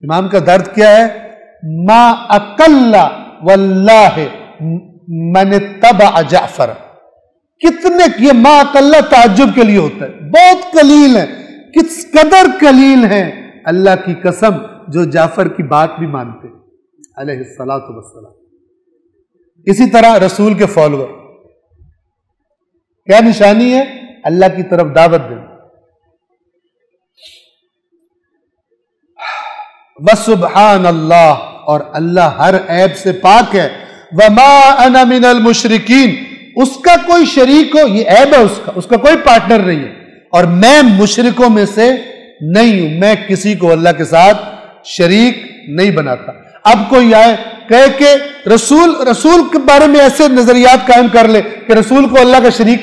Speaker 2: امام کا درد کیا ہے؟ ما اقل واللہ من اتبع جعفر. کتنے، یہ ما اقل تعجب کے لیے ہوتا ہے، بہت قلیل ہے، کس قدر قلیل ہیں اللہ کی قسم جو جعفر کی بات بھی مانتے علیہ الصلاۃ والسلام. اسی طرح رسول کے فالوور کیا نشانی ہے؟ اللہ کی طرف دعوت دینا. وسبحان اللہ، اور اللہ ہر عیب سے پاک ہے. وما انا من المشرکین، اس کا کوئی شریک ہو، یہ عیب ہے اس کا کوئی پارٹنر نہیں ہے، اور میں مشرکوں میں سے نہیں ہوں. میں کسی کو اللہ کے ساتھ شریک نہیں بناتا. اب کوئی آئے کہے کہ رسول کے بارے میں ایسے نظریات قائم کر لے کہ رسول کو اللہ کا شریک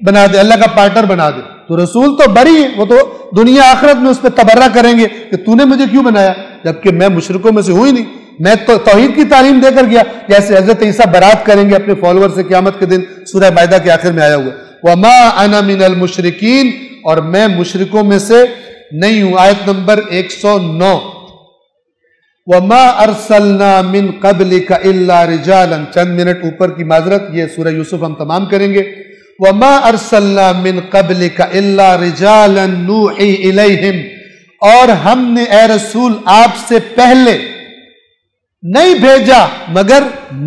Speaker 2: بنا دے، اللہ کا پارٹنر بنا دے، تو رسول تو بری ہے، وہ تو دنیا آخرت میں اس پہ تبرہ کریں گے کہ تو نے مجھے کیوں بنایا، جبکہ میں مشرکوں میں سے ہوں ہی نہیں. میں تو توحید کی تعلیم دے کر گیا، جیسے حضرت عیسیٰ برات کریں گے اپنے فالوور سے قیامت کے دن، سورہ مائدہ کے آخر میں آیا ہوا وَمَا أَنَا مِنَ الْمُشْرِكِينَ، اور میں مشرکوں میں سے نہیں ہوں۔ آیت نمبر 109 وَمَا أَرْسَلْنَا مِن قَبْلِكَ إِلَّا رِجَالًا، چند منٹ اوپر کی معذرت، یہ سورہ یوسف ہم تمام کریں گے۔ وَمَا أَرْسَلْنَا مِن قَبْلِكَ إِلَّا رِجَالًا نُوحِي إِلَيْهِمْ، اور ہم نے اے رسول آپ سے پہلے نہیں بھیجا مگر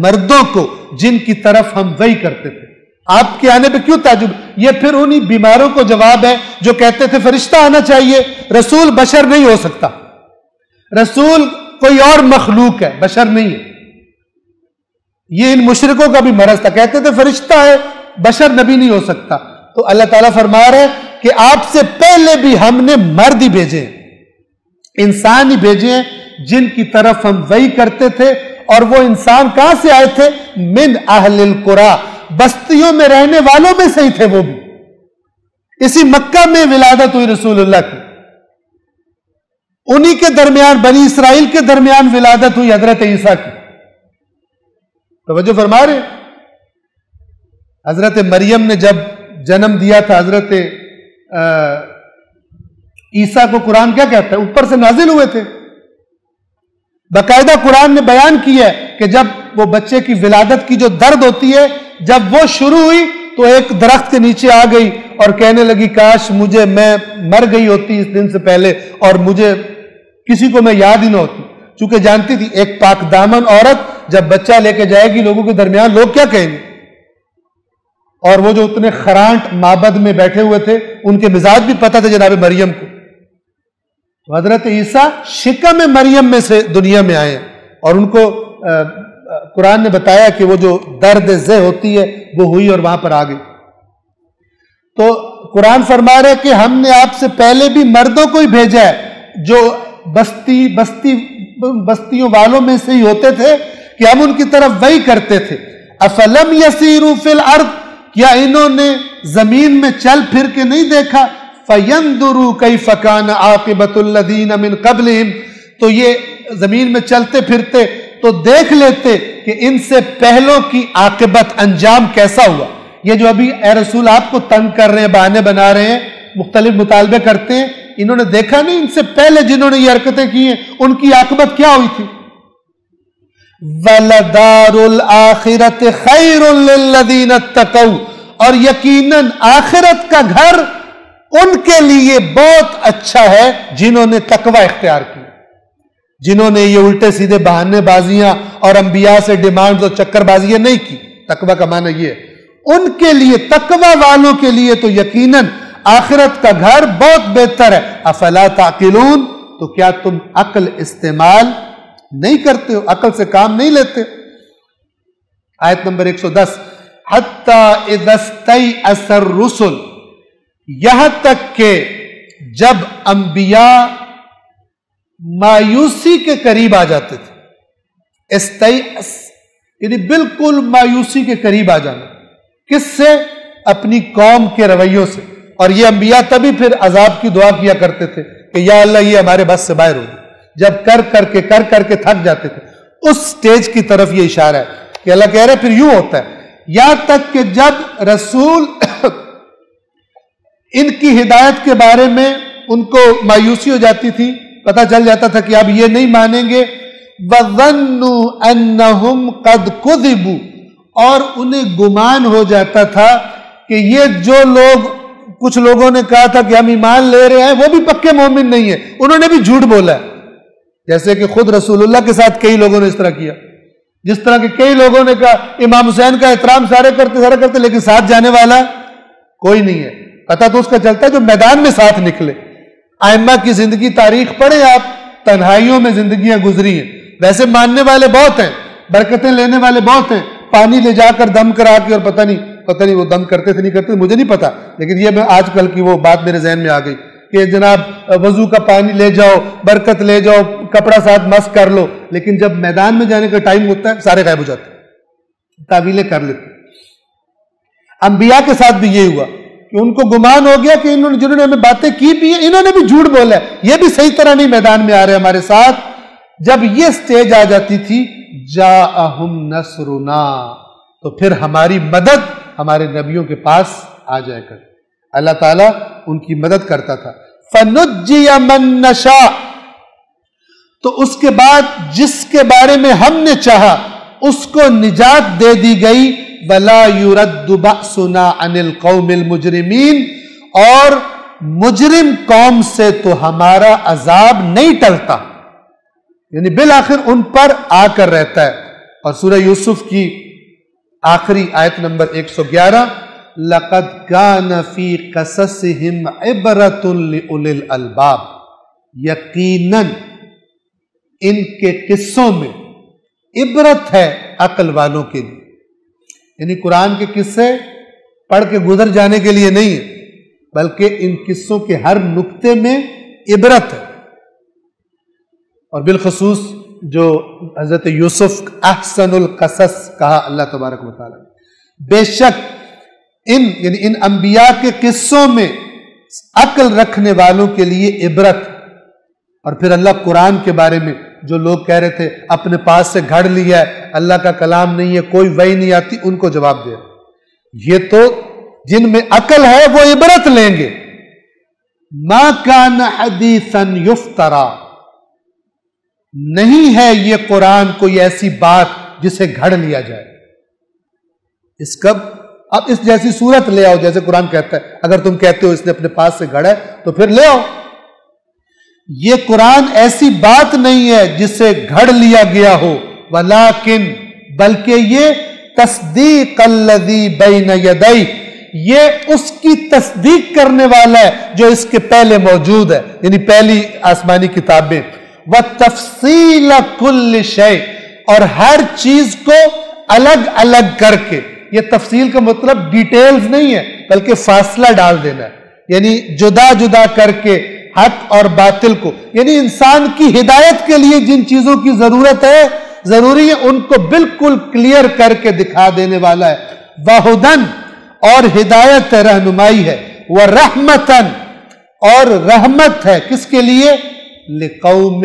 Speaker 2: مردوں کو جن کی طرف ہم وحی کرتے تھے۔ آپ کے آنے پہ کیوں تعجب؟ یہ پھر انہی بیماروں کو جواب ہے جو کہتے تھے فرشتہ آنا چاہیے، رسول بشر نہیں ہو سکتا، رسول کوئی اور مخلوق ہے، بشر نہیں ہے۔ یہ ان مشرکوں کا بھی مرض تھا، کہتے تھے فرشتہ ہے، بشر نبی نہیں ہو سکتا۔ تو اللہ تعالیٰ فرما رہے ہیں کہ آپ سے پہلے بھی ہم نے مرد ہی بھیجے ہیں، انسان ہی بھیجے ہیں جن کی طرف ہم وحی کرتے تھے، اور وہ انسان کہاں سے آئے تھے؟ من اہل القریٰ، بستیوں میں رہنے والوں میں سے ہی تھے وہ بھی۔ اسی مکہ میں ولادت ہوئی رسول اللہ کی، انہی کے درمیان بنی اسرائیل کے درمیان ولادت ہوئی حضرت عیسیٰ کی۔ توجہ فرما رہے ہیں؟ حضرت مریم نے جب جنم دیا تھا حضرت عیسیٰ کو، قرآن کیا کہتا ہے؟ اوپر سے نازل ہوئے تھے۔ باقاعدہ قرآن نے بیان کیا ہے کہ جب وہ بچے کی ولادت کی جو درد ہوتی ہے، جب وہ شروع ہوئی تو ایک درخت کے نیچے آ گئی اور کہنے لگی کاش میں مر گئی ہوتی اس دن سے پہلے، اور مجھے کسی کو میں یاد ہی نہ ہوتی، چونکہ جانتی تھی ایک پاک دامن عورت جب بچہ لے کے جائے گی لوگوں کے درمیان لوگ کیا کہیں گے۔ اور وہ جو اتنے خرانٹ معبد میں بیٹھے ہوئے تھے ان کے مزاج بھی پتہ تھے جناب مریم کو۔ تو حضرت عیسیٰ شکم مریم میں سے دنیا میں آئے، اور ان کو قرآن نے بتایا کہ وہ جو درد زہ ہوتی ہے وہ ہوئی اور وہاں پر آ گئی۔ تو قرآن فرما رہے کہ ہم نے آپ سے پہلے بھی مردوں کو ہی بھیجا ہے جو بستیوں والوں میں سے ہی ہوتے تھے کہ ہم ان کی طرف وحی کرتے تھے۔ افلم یسیروا فی الارض، کیا انہوں نے زمین میں چل پھر کے نہیں دیکھا؟ فینظروا کیف کان عاقبۃ الذین من قبلہم، تو یہ زمین میں چلتے پھرتے تو دیکھ لیتے کہ ان سے پہلوں کی عاقبت انجام کیسا ہوا۔ یہ جو ابھی اے رسول آپ کو تنگ کر رہے ہیں، بہانے بنا رہے ہیں، مختلف مطالبے کرتے ہیں، انہوں نے دیکھا نہیں ان سے پہلے جنہوں نے یہ حرکتیں کی ہیں ان کی عاقبت کیا ہوئی تھی؟ وَلَدَارُ الْآخِرَةِ خَيْرٌ لِّلَّذِينَ اتَّقَوْا، اور یقیناً آخرت کا گھر ان کے لیے بہت اچھا ہے جنہوں نے تقوی اختیار کی، جنہوں نے یہ الٹے سیدھے بہانے بازیاں اور انبیاء سے ڈیمانڈز اور چکر بازیاں نہیں کی۔ تقوی کا معنی یہ ہے ان کے لیے، تقوی والوں کے لیے تو یقیناً آخرت کا گھر بہت بہتر ہے۔ افلا تعقلون، تو کیا تم عقل استعمال نہیں کرتے ہو، عقل سے کام نہیں لیتے؟ آیت نمبر 110 حتی اذا استیأس الرسل، یہاں تک کہ جب انبیاء مایوسی کے قریب آ جاتے تھے۔ استیأس یعنی بالکل مایوسی کے قریب آ جانا، کس سے؟ اپنی قوم کے رویوں سے۔ اور یہ انبیاء تبھی پھر عذاب کی دعا کیا کرتے تھے کہ یا اللہ یہ ہمارے بس سے باہر ہو گئی، جب کر کر کے تھک جاتے تھے۔ اس سٹیج کی طرف یہ اشارہ ہے کہ اللہ کہہ رہے پھر یوں ہوتا ہے، یہاں تک کہ جب رسول ان کی ہدایت کے بارے میں ان کو مایوسی ہو جاتی تھی، پتہ چل جاتا تھا کہ اب یہ نہیں مانیں گے، وَظَنُّوا أَنَّهُمْ قَدْ كُذِبُوا، اور انہیں گمان ہو جاتا تھا کہ یہ جو لوگ، کچھ لوگوں نے کہا تھا کہ ہم ایمان لے رہے ہیں، وہ بھی پکے مومن نہیں ہیں، انہوں نے بھی جھوٹ بولا ہے۔ جیسے کہ خود رسول اللہ کے ساتھ کئی لوگوں نے اس طرح کیا، جس طرح کہ کئی لوگوں نے کہا امام حسین کا احترام سارے کرتے لیکن ساتھ جانے والا کوئی نہیں ہے۔ پتہ تو اس کا چلتا ہے جو میدان میں ساتھ نکلے۔ ائمہ کی زندگی تاریخ پڑھیں آپ، تنہائیوں میں زندگیاں گزری ہیں، ویسے ماننے والے بہت ہیں، برکتیں لینے والے بہت ہیں، پانی لے جا کر دم کرا کے، اور پتہ نہیں وہ دم کرتے تھے نہیں کرتے مجھے نہیں پتا، لیکن یہ میں آج کل کی وہ بات میرے ذہن میں آ گئی کہ جناب وضو کا پانی لے جاؤ، برکت لے جاؤ، کپڑا ساتھ مس کر لو، لیکن جب میدان میں جانے کا ٹائم ہوتا ہے سارے غائب ہو جاتے ہیں، تعویلیں کر لیتے۔ انبیاء کے ساتھ بھی یہ ہوا کہ ان کو گمان ہو گیا کہ جنہوں نے ہمیں باتیں کی بھی ہیں انہوں نے بھی جھوٹ بولا ہے، یہ بھی صحیح طرح نہیں میدان میں آ رہے ہمارے ساتھ، جب یہ سٹیج آ جاتی تھی جاءہم نصرنا، تو پھر ہماری مدد ہمارے نبیوں کے پاس آ جائے کرتی، اللہ تعالیٰ ان کی مدد کرتا تھا۔ فنجی من نشاء، تو اس کے بعد جس کے بارے میں ہم نے چاہا اس کو نجات دے دی گئی، ولا يرد بأسنا عن القوم المجرمین، اور مجرم قوم سے تو ہمارا عذاب نہیں ٹلتا، یعنی بالآخر ان پر آ کر رہتا ہے۔ اور سورہ یوسف کی آخری آیت نمبر 111، لَقَدْ كَانَ فِي قَصَصِهِمْ عِبْرَةٌ لِأُولِي الْأَلْبَابِ، یقیناً ان کے قصوں میں عبرت ہے عقل والوں کے لیے، یعنی قرآن کے قصے پڑھ کے گزر جانے کے لیے نہیں ہے، بلکہ ان قصوں کے ہر نقطے میں عبرت ہے۔ اور بالخصوص جو حضرت یوسف احسن القصص کہا اللہ تبارک و تعالیٰ نے، بے شک یعنی ان انبیاء کے قصوں میں عقل رکھنے والوں کے لیے عبرت۔ اور پھر اللہ قرآن کے بارے میں جو لوگ کہہ رہے تھے اپنے پاس سے گھڑ لیا ہے، اللہ کا کلام نہیں ہے، کوئی وحی نہیں آتی، ان کو جواب دے رہا، یہ تو جن میں عقل ہے وہ عبرت لیں گے۔ ما کان حدیثا یفترا، نہیں ہے یہ قرآن کوئی ایسی بات جسے گھڑ لیا جائے۔ اس کب اب اس جیسی صورت لے آؤ جیسے قرآن کہتا ہے، اگر تم کہتے ہو اس نے اپنے پاس سے گھڑا ہے تو پھر لے آؤ۔ یہ قرآن ایسی بات نہیں ہے جسے گھڑ لیا گیا ہو، ولیکن بلکہ یہ تصدیق الذی بین یدیہ، یہ اس کی تصدیق کرنے والا ہے جو اس کے پہلے موجود ہے، یعنی پہلی آسمانی کتابیں، وتفصیل کل شیء، اور ہر چیز کو الگ الگ کر کے۔ یہ تفصیل کا مطلب ڈیٹیلز نہیں ہے بلکہ فاصلہ ڈال دینا ہے، یعنی جدا جدا کر کے حق اور باطل کو، یعنی انسان کی ہدایت کے لیے جن چیزوں کی ضرورت ہے، ضروری ہے ان کو بالکل کلیئر کر کے دکھا دینے والا ہے۔ وہدن، اور ہدایت ہے، رہنمائی ہے، ورحمتن، اور رحمت ہے، کس کے لیے؟ لقوم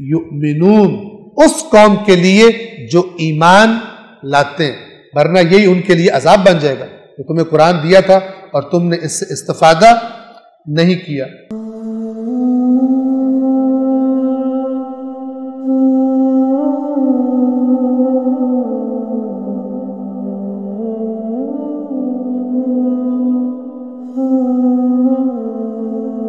Speaker 2: یؤمنون، اس قوم کے لیے جو ایمان لاتے ہیں، ورنہ یہی ان کے لیے عذاب بن جائے گا کہ تمہیں قرآن دیا تھا اور تم نے اس سے استفادہ نہیں کیا۔